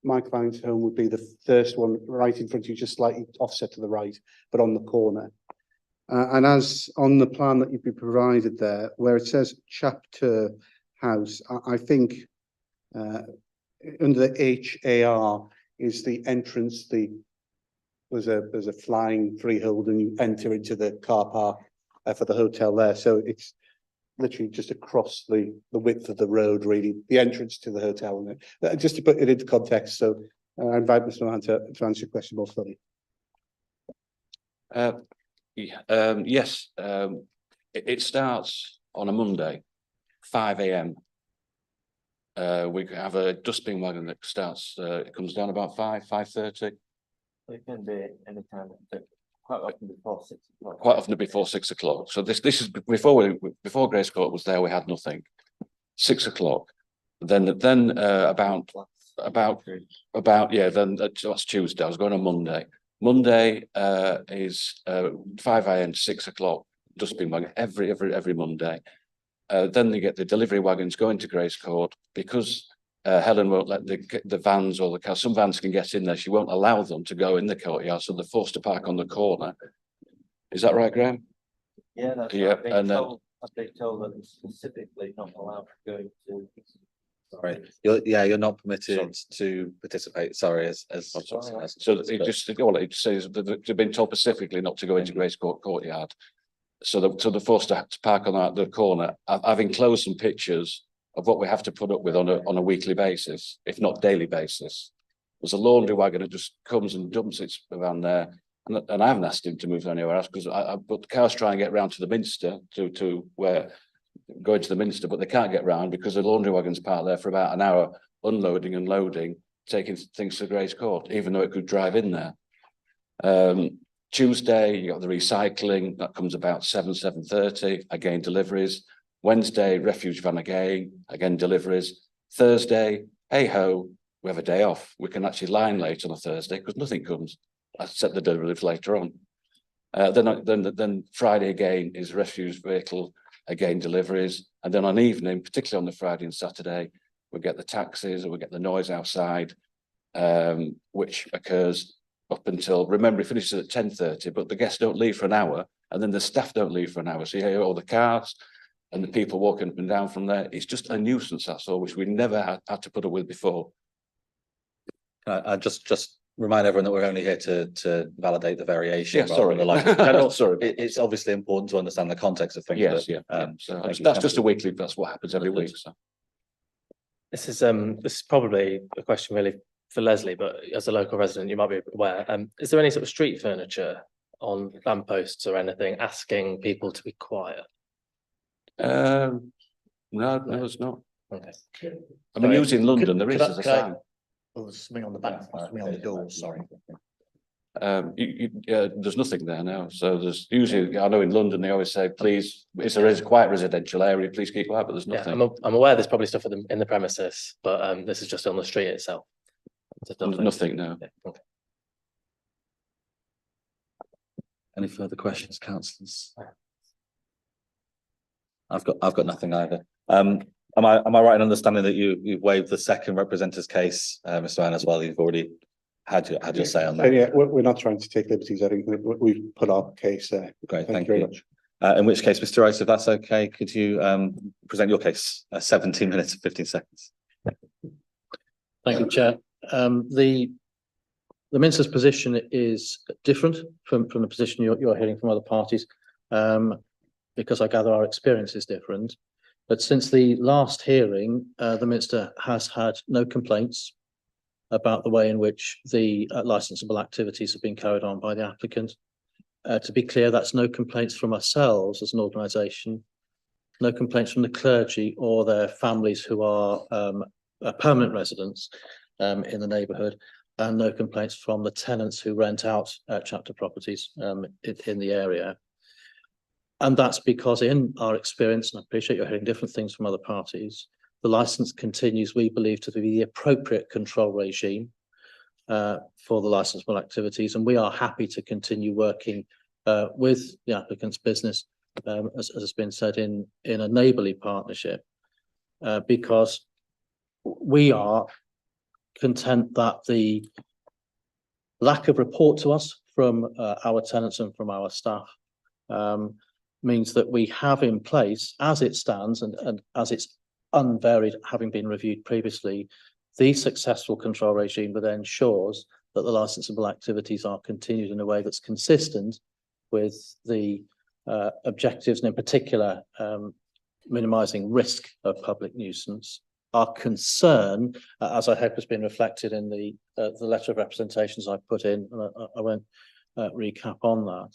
my client's home would be the first one right in front of you, just slightly offset to the right, but on the corner. And as on the plan that you'd be provided there, where it says Chapter House, I think under the HAR is the entrance. There's a flying freehold, and you enter into the car park for the hotel there. So it's literally just across the width of the road, really, the entrance to the hotel. And just to put it into context, so I invite Mr. Mohan to answer your question more fully. Yes, it starts on a Monday, 5 AM. We have a dustbin wagon that starts, it comes down about 5:30. It can be any time, quite often before 6 o'clock. Quite often before 6 o'clock. So this is before Grace Court was there, we had nothing. 6 o'clock. Then about that's Tuesday. I was going on Monday. Monday is 5 AM to 6 o'clock, dustbin wagon every Monday. Then they get the delivery wagons going to Grace Court because Helen won't let the vans or the cars. Some vans can get in there. She won't allow them to go in the courtyard, so they're forced to park on the corner. Is that right, Graham? Yeah, that's yeah. Right. I've been told that it's specifically not allowed to go to. Sorry, you're not permitted to participate. Sorry, as so it says that they've been told specifically not to go into Grace Court courtyard. So they're forced to park on the corner. I've enclosed some pictures of what we have to put up with on a weekly basis, if not daily basis. There's a laundry wagon that just comes and dumps its around there, and I haven't asked him to move anywhere else because but the cars try and get round to the Minster to where going to the Minster, but they can't get round because the laundry wagon's parked there for about an hour, unloading and loading, taking things to Grace Court, even though it could drive in there. Tuesday, you got the recycling that comes about 7:30. Again, deliveries. Wednesday, refuge van again deliveries. Thursday, hey ho, we have a day off. We can actually line late on a Thursday because nothing comes. I set the deliveries later on. Then Friday again is refuse vehicle, again deliveries. And then on evening, particularly on the Friday and Saturday, we get the taxis or we get the noise outside, which occurs up until, remember, it finishes at 10:30, but the guests don't leave for an hour and then the staff don't leave for an hour. So you hear all the cars and the people walking up and down from there. It's just a nuisance, that's all, which we never had to put up with before. I just remind everyone that we're only here to validate the variation. Yeah, sorry. Sorry. It's obviously important to understand the context of things. Yes, but, yeah. So thank you, that's just a weekly, that's what happens every week. So. This is probably a question really for Leslie, but as a local resident, you might be aware. Is there any sort of street furniture on lampposts or anything asking people to be quiet? No, it's not. Okay. I mean, usually in London, there is a sign. Oh, there's something on the back, something on the door, sorry. There's nothing there now. So there's usually, I know in London, they always say, please, it's a quiet residential area, please keep quiet, but there's nothing. Yeah, I'm aware there's probably stuff in the premises, but this is just on the street itself. There's nothing now. Yeah, okay. Any further questions, councillors? I've got nothing either. Am I right in understanding that you've waived the second representative case, Mr. Mann, as well? You've already had your say on that. Yeah, we're not trying to take liberties. I think we've put our case there. Great, Thank you very much. In which case, Mr. Rice, if that's okay, could you present your case? 17 minutes and 15 seconds. Thank you, Chair. The Minister's position is different from the position you're hearing from other parties, because I gather our experience is different. But since the last hearing, the Minister has had no complaints about the way in which the licensable activities have been carried on by the applicant. To be clear, that's no complaints from ourselves as an organisation, no complaints from the clergy or their families who are permanent residents in the neighbourhood, and no complaints from the tenants who rent out chapter properties in the area. And that's because in our experience, and I appreciate you're hearing different things from other parties, the licence continues, we believe, to be the appropriate control regime for the licensable activities. And we are happy to continue working with the applicant's business, as has been said, in a neighbourly partnership, because we are content that the lack of report to us from our tenants and from our staff means that we have in place, as it stands and as it's unvaried, having been reviewed previously, the successful control regime that ensures that the licensable activities are continued in a way that's consistent with the objectives, and in particular, minimising risk of public nuisance. Our concern, as I hope has been reflected in the letter of representations I put in, and I won't recap on that,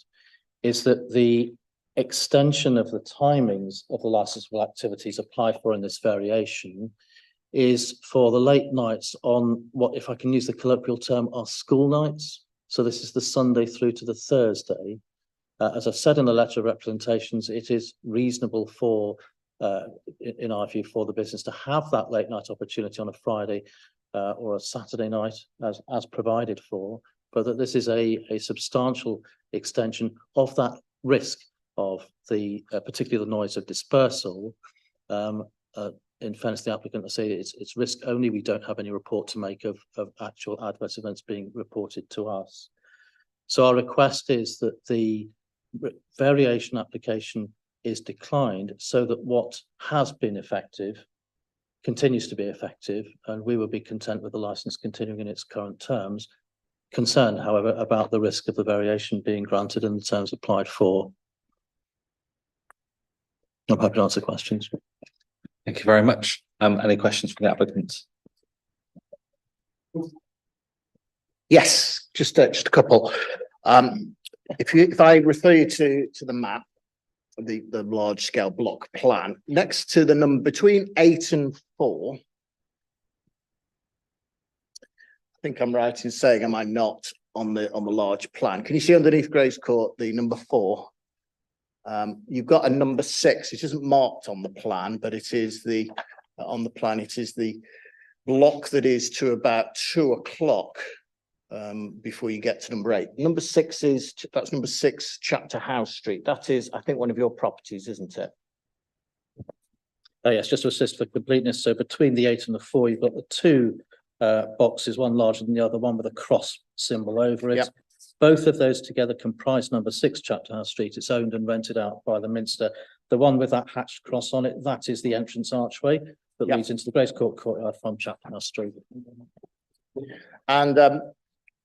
is that the extension of the timings of the licensable activities applied for in this variation is for the late nights on what, if I can use the colloquial term, are school nights. So this is the Sunday through to the Thursday. As I've said in the letter of representations, it is reasonable for, in our view, for the business to have that late night opportunity on a Friday or a Saturday night as provided for, but that this is a substantial extension of that risk of the particularly the noise of dispersal. In fairness, the applicant, I say it's risk only. We don't have any report to make of actual adverse events being reported to us. So our request is that the variation application is declined so that what has been effective continues to be effective, and we would be content with the licence continuing in its current terms. Concerned, however, about the risk of the variation being granted and the terms applied for. I'm happy to answer questions. Thank you very much. Any questions from the applicants? Yes, just a couple. If I refer you to the map, the large scale block plan, next to the number between 8 and 4, I think I'm right in saying, am I not, on the large plan? Can you see underneath Grace Court the number 4? You've got a number 6. It isn't marked on the plan, but it is on the plan. It is the block that is to about 2 o'clock before you get to number 8. Number 6 is, that's number 6, Chapter House Street. That is, I think, one of your properties, isn't it? Yes, just to assist for completeness. So between the 8 and the 4, you've got the 2 boxes, one larger than the other, one with a cross symbol over it. Yep. Both of those together comprise number 6 Chapter House Street. It's owned and rented out by the Minster. The one with that hatched cross on it, that is the entrance archway that Yep. leads into the Grace Court courtyard from Chapter House Street. And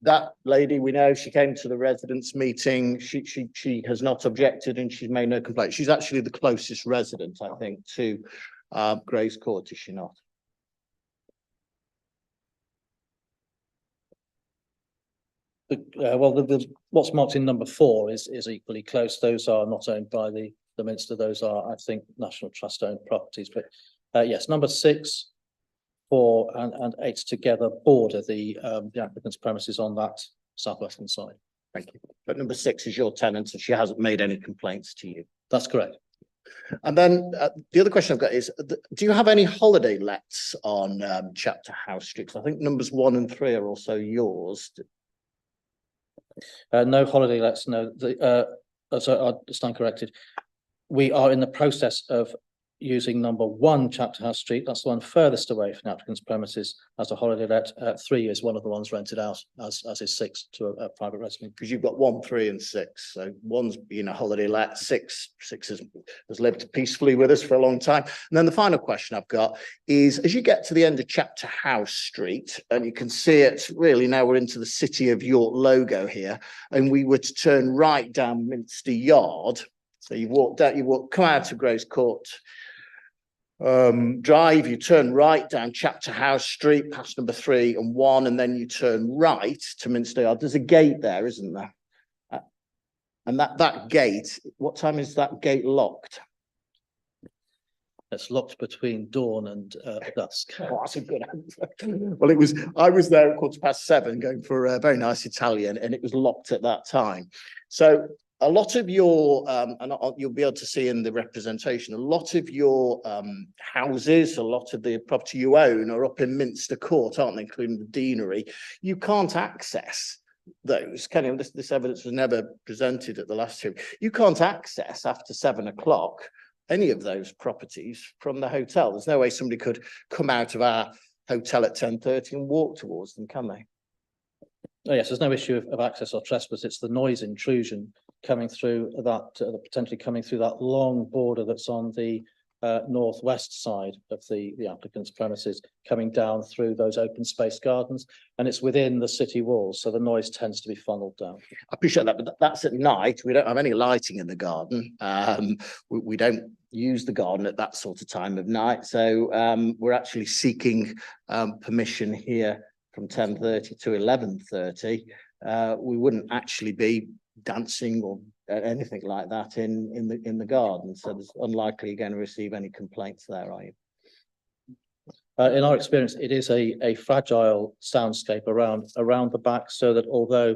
that lady, we know, she came to the residents' meeting. She has not objected and she's made no complaint. She's actually the closest resident, I think, to Grace Court, is she not? What's marked in number 4 is equally close. Those are not owned by the Minster. Those are, I think, National Trust owned properties. But yes, number 6, 4 and 8 together border the applicant's premises on that southwestern side. Thank you. But number 6 is your tenant and she hasn't made any complaints to you. That's correct. And then the other question I've got is, do you have any holiday lets on Chapter House Street? 'Cause I think numbers 1 and 3 are also yours. No holiday lets, no. So I stand corrected. We are in the process of using number 1 Chapter House Street. That's the one furthest away from the applicant's premises as a holiday let. 3 is one of the ones rented out, as is 6 to a private resident. Because you've got 1, 3 and 6. So 1's been a holiday let, 6 has lived peacefully with us for a long time. And then the final question I've got is, as you get to the end of Chapter House Street, and you can see it really now, we're into the City of York logo here, and we were to turn right down Minster Yard. So you come out of Grace Court Drive, you turn right down Chapter House Street, past number 3 and 1, and then you turn right to Minster Yard. There's a gate there, isn't there? And that gate, what time is that gate locked? It's locked between dawn and dusk. Oh, that's a good answer. Well, I was there at 7:15 going for a very nice Italian, and it was locked at that time. So a lot of your, and you'll be able to see in the representation, a lot of your houses, a lot of the property you own are up in Minster Court, aren't they, including the deanery. You can't access those, can you? This evidence was never presented at the last hearing. You can't access after 7 o'clock any of those properties from the hotel. There's no way somebody could come out of our hotel at 10:30 and walk towards them, can they? Oh, yes, there's no issue of access or trespass. It's the noise intrusion coming through that, potentially coming through that long border that's on the northwest side of the applicant's premises, coming down through those open space gardens, and it's within the city walls, so the noise tends to be funneled down. I appreciate that, but that's at night. We don't have any lighting in the garden. We don't use the garden at that sort of time of night, so we're actually seeking permission here from 10:30 to 11:30. We wouldn't actually be dancing or anything like that in the garden, so it's unlikely you're going to receive any complaints there, are you? In our experience, it is a fragile soundscape around the back, so that although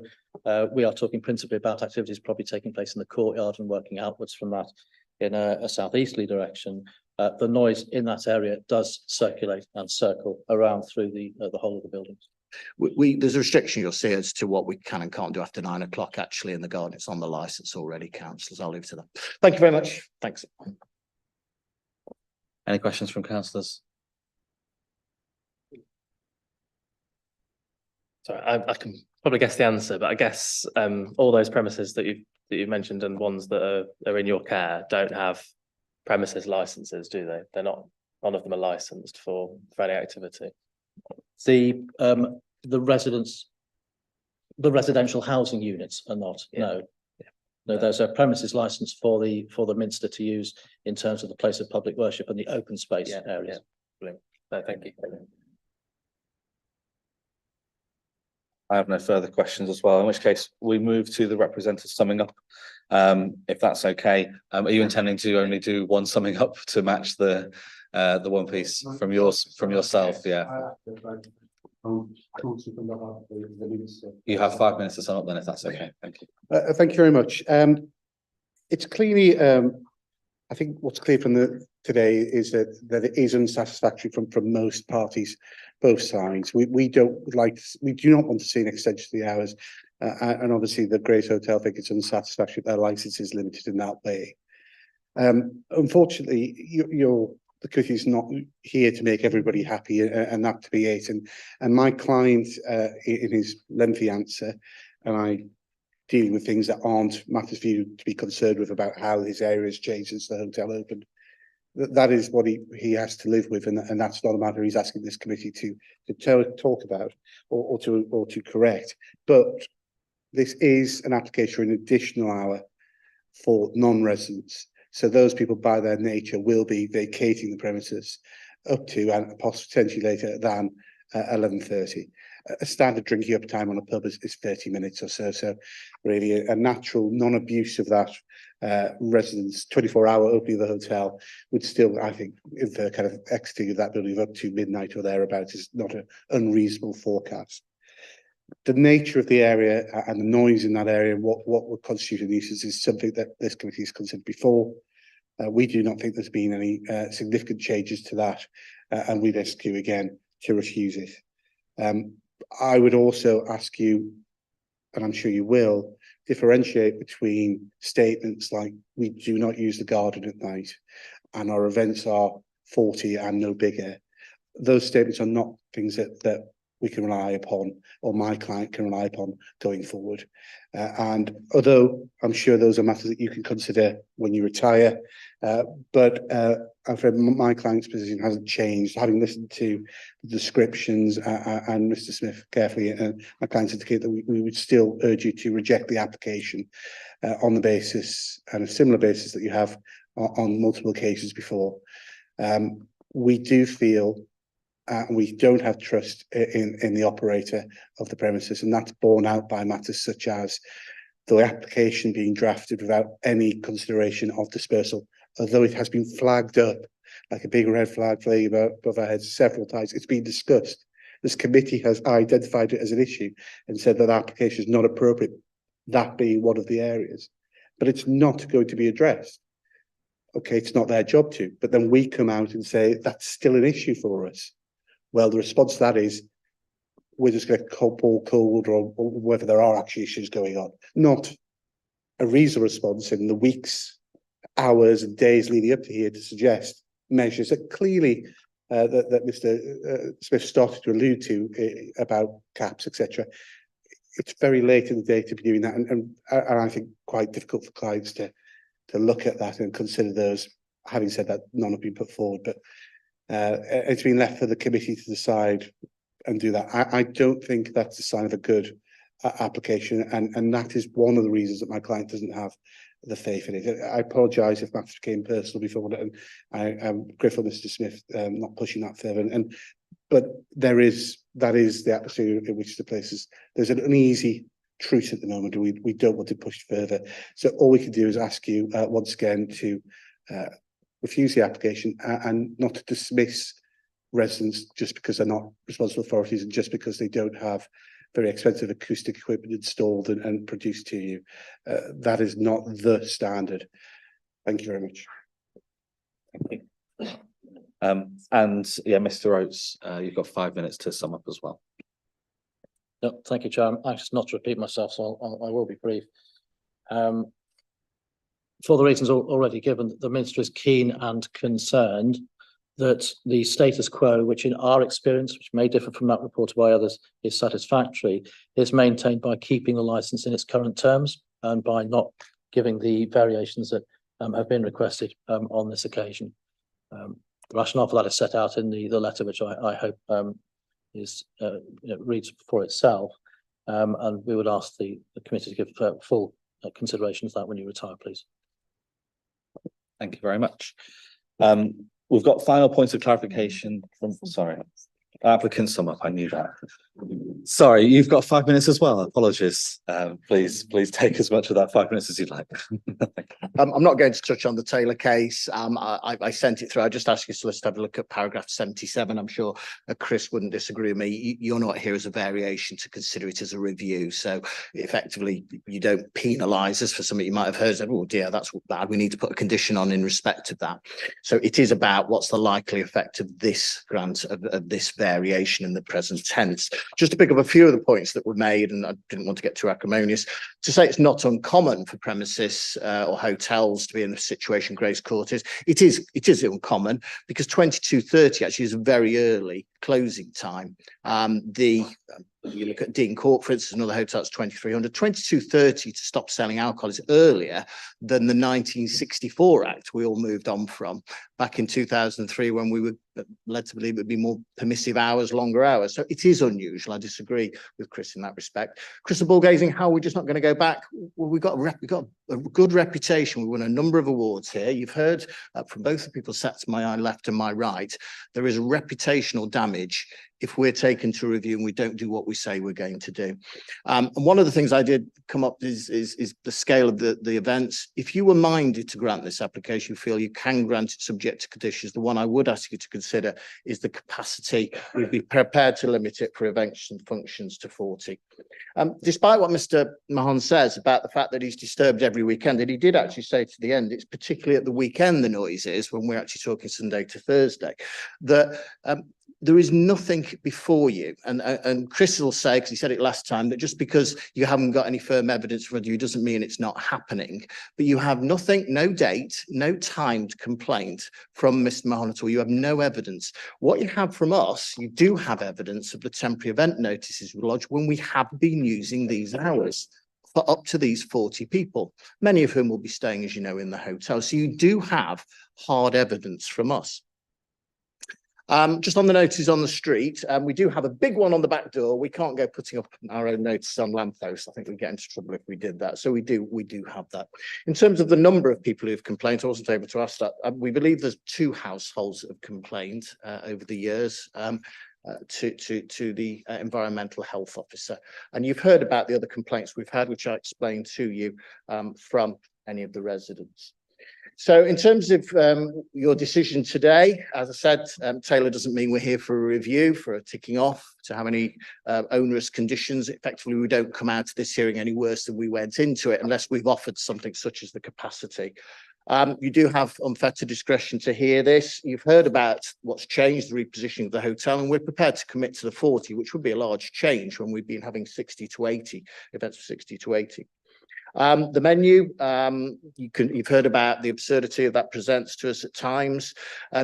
we are talking principally about activities probably taking place in the courtyard and working outwards from that in a southeasterly direction, the noise in that area does circulate and circle around through the whole of the buildings. There's a restriction you'll see as to what we can and can't do after 9 o'clock actually in the garden. It's on the licence already, councillors. I'll leave it to them. Thank you very much. Thanks. Any questions from councillors? Sorry, I can probably guess the answer, but I guess all those premises that you've mentioned and ones that are in your care don't have premises licenses, do they? None of them are licensed for any activity. The residential housing units are not. Yeah. No, there's a premises license for the Minster to use in terms of the place of public worship and the open space areas. Brilliant. No, thank you. I have no further questions as well, in which case we move to the representative summing up. If that's okay, are you intending to only do one summing up to match the one piece from yourself? Yeah. You have 5 minutes to sum up then, if that's okay. Thank you. Thank you very much. It's clearly I think what's clear from today is that it is unsatisfactory from most parties, both sides. We do not want to see an extension of the hours, and obviously the Grace Hotel think it's unsatisfactory that their license is limited in that way. Unfortunately, the committee is not here to make everybody happy, and that to be it. And my client, in his lengthy answer, and I dealing with things that aren't matters for you to be concerned with about how his area has changed since the hotel opened. That is what he has to live with, and that's not a matter he's asking this committee to talk about or to correct. But this is an application for an additional hour for non-residents. So those people by their nature will be vacating the premises up to and potentially later than 11:30. A standard drinking up time on a pub is 30 minutes or so. So really a natural non-abuse of that residence 24-hour opening of the hotel would still, I think, if the kind of exiting of that building up to midnight or thereabouts is not an unreasonable forecast. The nature of the area and the noise in that area, what would constitute a nuisance, is something that this committee has considered before. We do not think there's been any significant changes to that, and we'd ask you again to refuse it. I would also ask you, and I'm sure you will, differentiate between statements like we do not use the garden at night and our events are 40 and no bigger. Those statements are not things that we can rely upon, or my client can rely upon going forward. And although I'm sure those are matters that you can consider when you retire, but I'm afraid my client's position hasn't changed. Having listened to the descriptions and Mr. Smith carefully, my clients indicate that we would still urge you to reject the application on the basis, and a similar basis that you have on multiple occasions before. We do feel we don't have trust in the operator of the premises, and that's borne out by matters such as the application being drafted without any consideration of dispersal, although it has been flagged up like a big red flag flying above our heads several times. It's been discussed. This committee has identified it as an issue and said that the application is not appropriate, that being one of the areas, but it's not going to be addressed. Okay, it's not their job to, but then we come out and say that's still an issue for us. Well, the response to that is we're just going to call cold, or whether there are actually issues going on. Not a reasonable response in the weeks, hours and days leading up to here to suggest measures that clearly that Mr. Smith started to allude to about caps, etc. It's very late in the day to be doing that, and I think quite difficult for clients to look at that and consider those. Having said that, none have been put forward, but it's been left for the committee to decide and do that. I don't think that's a sign of a good application, and that is one of the reasons that my client doesn't have the faith in it. I apologise if matters became personal before, and I'm grateful, Mr. Smith, not pushing that further. But that is the atmosphere in which the place is. There's an uneasy truce at the moment, and we don't want to push further. So all we can do is ask you once again to refuse the application and not to dismiss residents just because they're not responsible authorities and just because they don't have very expensive acoustic equipment installed and produced to you. That is not the standard. Thank you very much. Thank you. And yeah, Mr. Oates, you've got 5 minutes to sum up as well. No, thank you, Chair. I'm anxious not to repeat myself, so I will be brief. For the reasons already given, the Minister is keen and concerned that the status quo, which in our experience, which may differ from that reported by others, is satisfactory, is maintained by keeping the licence in its current terms and by not giving the variations that have been requested on this occasion. The rationale for that is set out in the letter, which I hope is reads for itself, and we would ask the committee to give full consideration to that when you retire, please. Thank you very much. We've got final points of clarification from, sorry. Applicant sum up, I knew that. Sorry, you've got 5 minutes as well. Apologies. Please take as much of that 5 minutes as you'd like. I'm not going to touch on the Taylor case. I sent it through. I just asked you to have a look at paragraph 77. I'm sure Chris wouldn't disagree with me. You're not here as a variation to consider it as a review. So effectively, you don't penalise us for something you might have heard. Oh dear, that's bad. We need to put a condition on in respect of that. So it is about what's the likely effect of this grant, of this variation in the present tense. Just to pick up a few of the points that were made, and I didn't want to get too acrimonious, to say it's not uncommon for premises or hotels to be in the situation Grace Court is. It is uncommon because 22:30 actually is a very early closing time. You look at Dean Court, for instance, another hotel, it's 2300. 22:30 to stop selling alcohol is earlier than the 1964 Act we all moved on from back in 2003, when we were led to believe it would be more permissive hours, longer hours. So it is unusual. I disagree with Chris in that respect. Crystal ball gazing, how are we just not going to go back? Well, we've got a good reputation. We won a number of awards here. You've heard from both the people sat to my left and my right. There is reputational damage if we're taken to review and we don't do what we say we're going to do. And one of the things I did come up is the scale of the events. If you were minded to grant this application, you feel you can grant it subject to conditions, the one I would ask you to consider is the capacity. We'd be prepared to limit it for events and functions to 40. Despite what Mr. Mahon says about the fact that he's disturbed every weekend, and he did actually say to the end, it's particularly at the weekend the noise is, when we're actually talking Sunday to Thursday, that there is nothing before you. And Chris will say, because he said it last time, that just because you haven't got any firm evidence for you doesn't mean it's not happening. But you have nothing, no date, no timed complaint from Mr. Mahon at all. You have no evidence. What you have from us, you do have evidence of the temporary event notices we lodged when we have been using these hours for up to these 40 people, many of whom will be staying, as you know, in the hotel. So you do have hard evidence from us. Just on the notices on the street, we do have a big one on the back door. We can't go putting up our own notices on lampposts. I think we'd get into trouble if we did that. So we do have that. In terms of the number of people who have complained, I wasn't able to ask that. We believe there's 2 households that have complained over the years to the environmental health officer. And you've heard about the other complaints we've had, which I explained to you from any of the residents. So in terms of your decision today, as I said, Taylor doesn't mean we're here for a review, for a ticking off, to have any onerous conditions. Effectively, we don't come out of this hearing any worse than we went into it, unless we've offered something such as the capacity. You do have unfettered discretion to hear this. You've heard about what's changed, the repositioning of the hotel, and we're prepared to commit to the 40, which would be a large change when we've been having 60 to 80, events of 60 to 80. The menu, you've heard about the absurdity of that presents to us at times.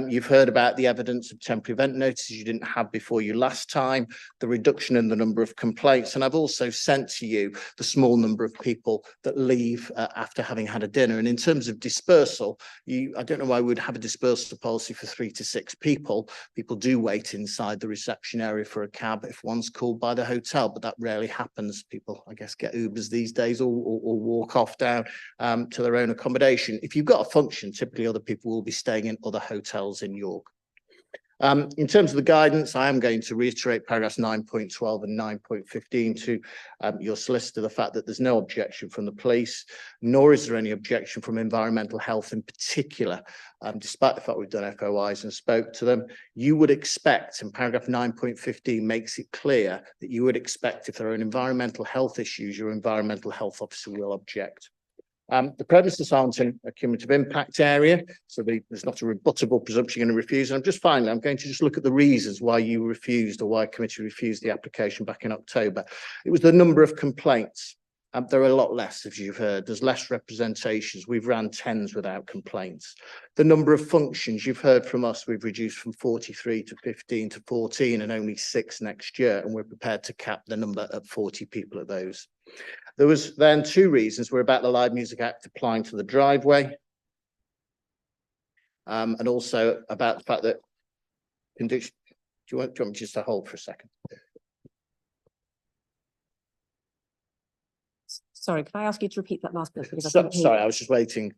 You've heard about the evidence of temporary event notices you didn't have before you last time, the reduction in the number of complaints. And I've also sent to you the small number of people that leave after having had a dinner. And in terms of dispersal, I don't know why we would have a dispersal policy for 3 to 6 people. People do wait inside the reception area for a cab if one's called by the hotel, but that rarely happens. People, I guess, get Ubers these days or walk off down to their own accommodation. If you've got a function, typically other people will be staying in other hotels in York. In terms of the guidance, I am going to reiterate paragraphs 9.12 and 9.15 to your solicitor, the fact that there's no objection from the police, nor is there any objection from environmental health in particular, despite the fact we've done FOIs and spoke to them. You would expect, and paragraph 9.15 makes it clear that you would expect if there are environmental health issues, your environmental health officer will object. The premises aren't in a cumulative impact area, so there's not a rebuttable presumption you're going to refuse. And I'm going to just look at the reasons why you refused, or why committee refused the application back in October. It was the number of complaints. There are a lot less, as you've heard. There's less representations. We've ran 10s without complaints. The number of functions, you've heard from us, we've reduced from 43 to 15 to 14 and only 6 next year. And we're prepared to cap the number at 40 people at those. There was then 2 reasons. We're about the Live Music Act applying to the driveway. And also about the fact that condition. Do you want me just to hold for a second? Sorry, can I ask you to repeat that last bit? Because Sorry, I was just waiting.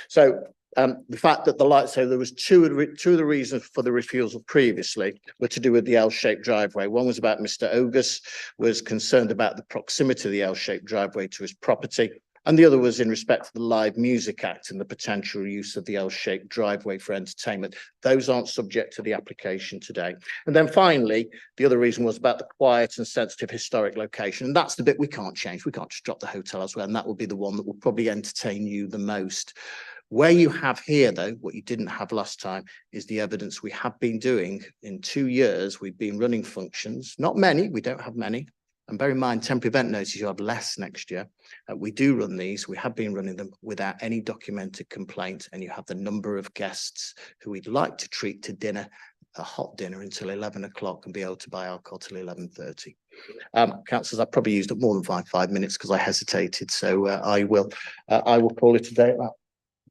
So The fact that the lights, so there was two of the reasons for the refusal previously were to do with the L-shaped driveway. One was about Mr. Ogus was concerned about the proximity of the L-shaped driveway to his property. And the other was in respect to the Live Music Act and the potential use of the L-shaped driveway for entertainment. Those aren't subject to the application today. And then finally, the other reason was about the quiet and sensitive historic location. And that's the bit we can't change. We can't just drop the hotel elsewhere. And that will be the one that will probably entertain you the most. Where you have here, though, what you didn't have last time is the evidence we have been doing. In 2 years, we've been running functions, not many, we don't have many. And bear in mind, temporary event notices, you have less next year. We do run these, we have been running them without any documented complaint, and you have the number of guests who we'd like to treat to dinner, a hot dinner until 11 o'clock and be able to buy alcohol till 11:30. Councillors, I've probably used up more than five minutes because I hesitated, so I will call it a day at that.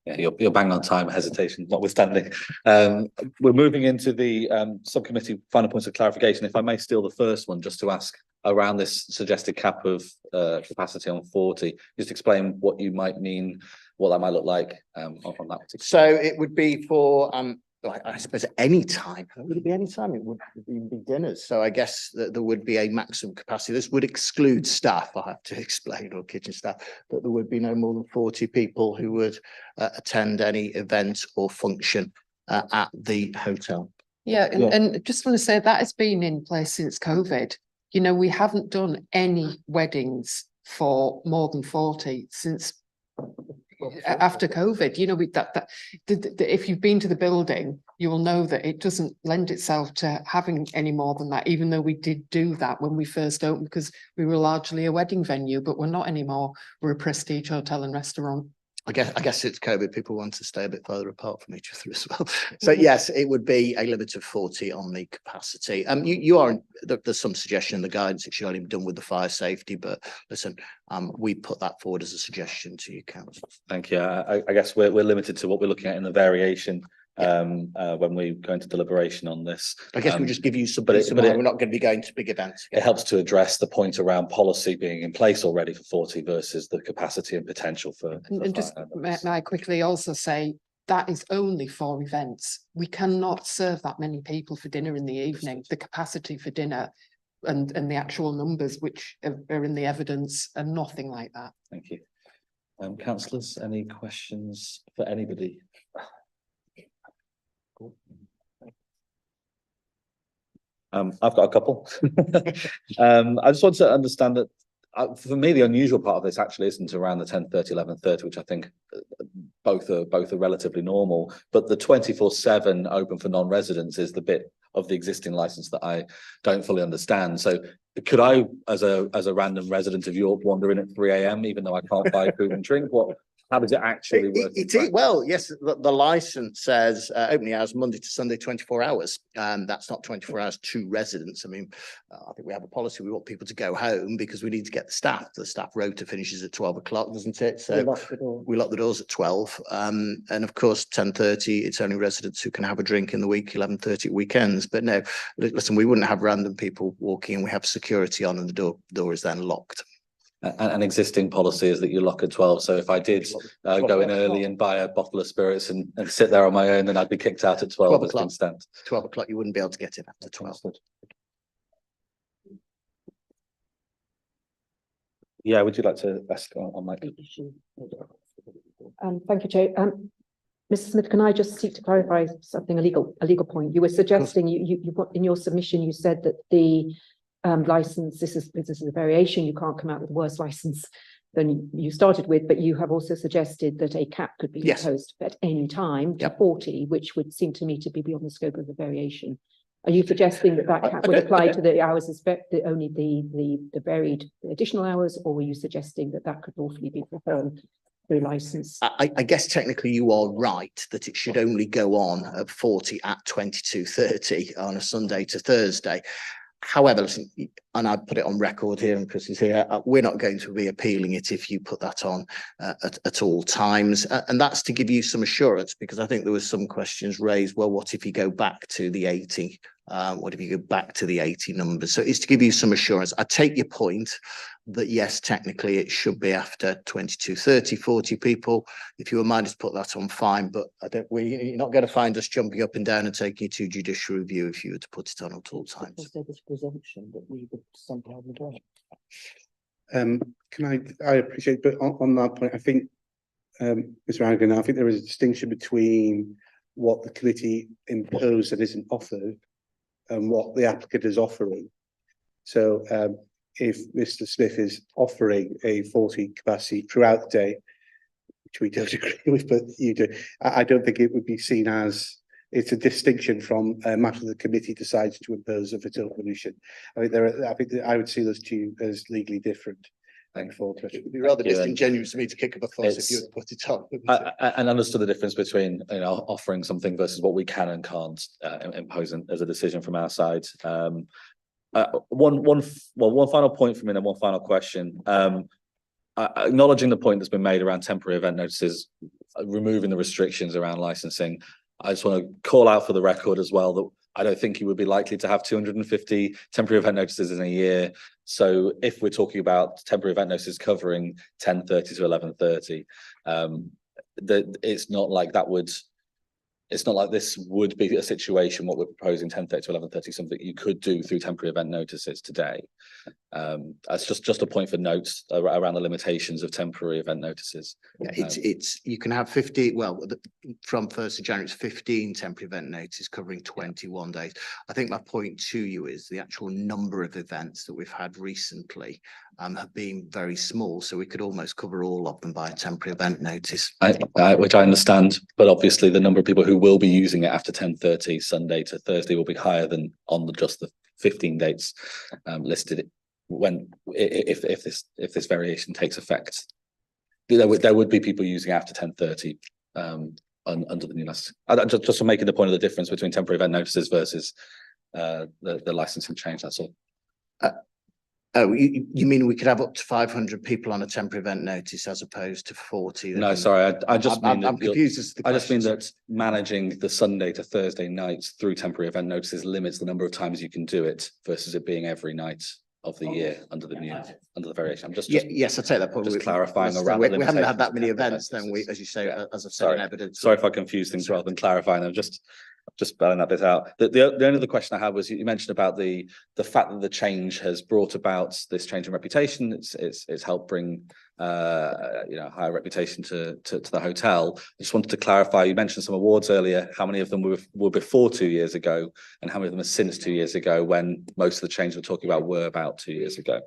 Yeah, you're bang on time, hesitation notwithstanding. We're moving into the subcommittee final points of clarification. If I may steal the first one, just to ask around this suggested cap of capacity on 40, just explain what you might mean, what that might look like on that particular. So it would be for I suppose any time. Would it be any time? It would be dinners. So I guess that there would be a maximum capacity. This would exclude staff, I have to explain, or kitchen staff, that there would be no more than 40 people who would attend any event or function at the hotel. Yeah, and just want to say that has been in place since COVID. You know, we haven't done any weddings for more than 40 since after COVID. You know, if you've been to the building, you will know that it doesn't lend itself to having any more than that, even though we did do that when we first opened, because we were largely a wedding venue, but we're not anymore. We're a prestige hotel and restaurant. I guess it's COVID. People want to stay a bit further apart from each other as well. So yes, it would be a limit of 40 on the capacity. There's some suggestion in the guidance it should only be done with the fire safety, but listen, we put that forward as a suggestion to you, council. Thank you. I guess we're limited to what we're looking at in the variation when we go into deliberation on this. I guess we just give you some, but we're not going to be going to big events. It helps to address the point around policy being in place already for 40 versus the capacity and potential for. And just may I quickly also say that is only for events. We cannot serve that many people for dinner in the evening. The capacity for dinner and the actual numbers which are in the evidence are nothing like that. Thank you. Councillors, any questions for anybody? I've got a couple. I just want to understand that for me, the unusual part of this actually isn't around the 10:30, 11:30, which I think both are relatively normal, but the 24/7 open for non-residents is the bit of the existing license that I don't fully understand. So could I, as a random resident of York, wander in at 3 a.m. even though I can't buy food and drink? How does it actually work? Well, yes, the license says opening hours Monday to Sunday, 24 hours. That's not 24 hours to residents. I mean, I think we have a policy. We want people to go home because we need to get the staff. The staff rota finishes at 12 o'clock, doesn't it? So we lock the doors at 12. And of course, 10:30, it's only residents who can have a drink in the week, 11:30 at weekends. But no, listen, we wouldn't have random people walking in. We have security on and the door is then locked. An existing policy is that you lock at 12. So if I did go in early and buy a bottle of spirits and sit there on my own, then I'd be kicked out at 12 as things stand. 12 o'clock, you wouldn't be able to get in after 12. Yeah, would you like to ask on Mike? Thank you, Chair. Mr. Smith, can I just seek to clarify something, a legal point? You were suggesting you in your submission, you said that the license, this is a variation, you can't come out with a worse license than you started with, but you have also suggested that a cap could be imposed at any time to 40, which would seem to me to be beyond the scope of the variation. Are you suggesting that cap would apply to the hours, only the varied additional hours, or were you suggesting that could lawfully be performed through license? I guess technically you are right that it should only go on at 40 at 22:30 on a Sunday to Thursday. However, listen, and I put it on record here, and Chris is here, we're not going to be appealing it if you put that on at all times. And that's to give you some assurance, because I think there was some questions raised, well, what if you go back to the 80 what if you go back to the 80 numbers? So it's to give you some assurance. I take your point that yes, technically it should be after 22, 30, 40 people. If you were minded to put that on, fine, but you're not going to find us jumping up and down and taking you to judicial review if you were to put it on at all times. Was there this presumption that we would somehow be doing? I appreciate, but on that point, I think, Mr. Hannigan, I think there is a distinction between what the committee imposed that isn't offered and what the applicant is offering. So if Mr. Smith is offering a 40 capacity throughout the day, which we don't agree with, but you do, I don't think it would be seen as, it's a distinction from a matter the committee decides to impose of its own volition. I think I would see those two as legally different. Thank you. It'd be rather disingenuous for me to kick up a fuss if you were to put it on. And understood the difference between, you know, offering something versus what we can and can't impose as a decision from our side. One final point from me and one final question. Acknowledging the point that's been made around temporary event notices, removing the restrictions around licensing, I just want to call out for the record as well that I don't think you would be likely to have 250 temporary event notices in a year. So if we're talking about temporary event notices covering 10:30 to 11:30, it's not like this would be a situation, what we're proposing 10:30 to 11:30, something you could do through temporary event notices today. That's just a point for notes around the limitations of temporary event notices. Yeah, you can have 50, well, from 1st of January, it's 15 temporary event notices covering 21 days. I think my point to you is the actual number of events that we've had recently have been very small, so we could almost cover all of them by a temporary event notice. Which I understand, but obviously the number of people who will be using it after 10:30 Sunday to Thursday will be higher than on just the 15 dates listed if this variation takes effect. There would be people using after 10:30 under the new license. Just for making the point of the difference between temporary event notices versus the licensing change, that's all. Oh, you mean we could have up to 500 people on a temporary event notice as opposed to 40? No, sorry, I just mean I'm confused as to the I just mean question. that managing the Sunday to Thursday nights through temporary event notices limits the number of times you can do it versus it being every night of the year under the variation. I'm just yes, I take that point. Just clarifying around. We haven't had that many events, then we, as you say, as I've said in evidence. Sorry if I confuse things rather than clarifying them. Just spelling that bit out. The only other question I had was you mentioned about the fact that the change has brought about this change in reputation. It's helped bring higher reputation to the hotel. I just wanted to clarify. You mentioned some awards earlier. How many of them were before 2 years ago, and how many of them are since 2 years ago? When most of the change we're talking about were about 2 years ago.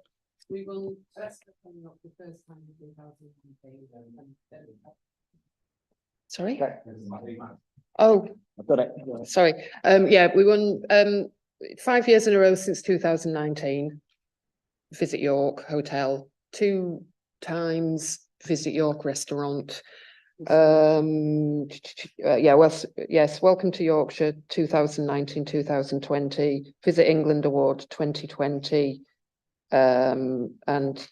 We will. Sorry. Oh, I've got it. sorry. Yeah, we won 5 years in a row since 2019. Visit York Hotel, 2 times Visit York Restaurant. Yes, Welcome to Yorkshire 2019, 2020, Visit England Award 2020, and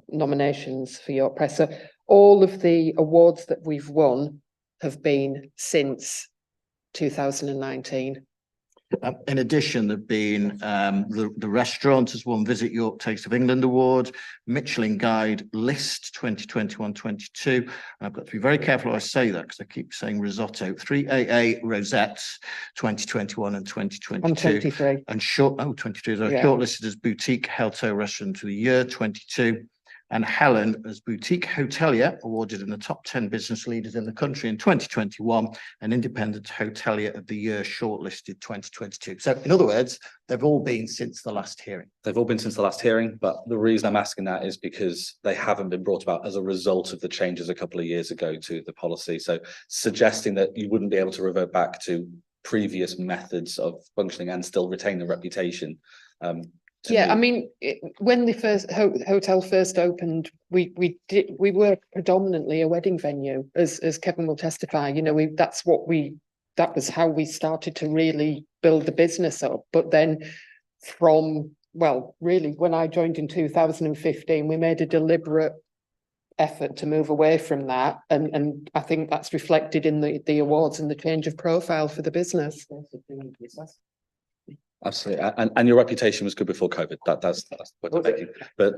nominations for York Press. So all of the awards that we've won have been since 2019. In addition, there've been the restaurant has won Visit York Taste of England Award, Michelin Guide List 2021-22. And I've got to be very careful how I say that because I keep saying risotto. 3 AA Rosettes 2021 and 2022. And 23. And 22. They're shortlisted as Boutique Hotel Restaurant of the Year 22. And Helen as Boutique Hotelier, awarded in the top 10 business leaders in the country in 2021, and Independent Hotelier of the Year, shortlisted 2022. So in other words, they've all been since the last hearing. They've all been since the last hearing, but the reason I'm asking that is because they haven't been brought about as a result of the changes a couple of years ago to the policy. So suggesting that you wouldn't be able to revert back to previous methods of functioning and still retain the reputation. I mean, when the first hotel first opened, we were predominantly a wedding venue, as Kevin will testify. You know, that was how we started to really build the business up. But then really, when I joined in 2015, we made a deliberate effort to move away from that, and I think that's reflected in the awards and the change of profile for the business. Absolutely, and your reputation was good before COVID. That's the point I'm making. But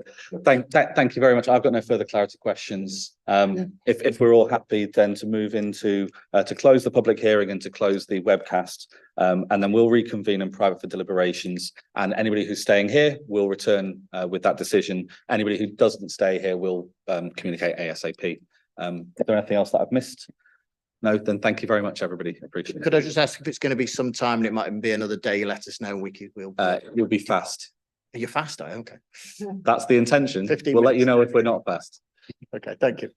thank you very much. I've got no further clarity questions. If we're all happy, then to move into to close the public hearing and to close the webcast, and then we'll reconvene in private for deliberations. And anybody who's staying here will return with that decision. Anybody who doesn't stay here will communicate ASAP. Is there anything else that I've missed? No, then thank you very much, everybody. Appreciate it. Could I just ask if it's going to be some time and it might even be another day, let us know and we'll. You'll be fast. Are you fast? Okay. That's the intention. 15 We'll let you minutes. know if we're not fast. Okay, thank you.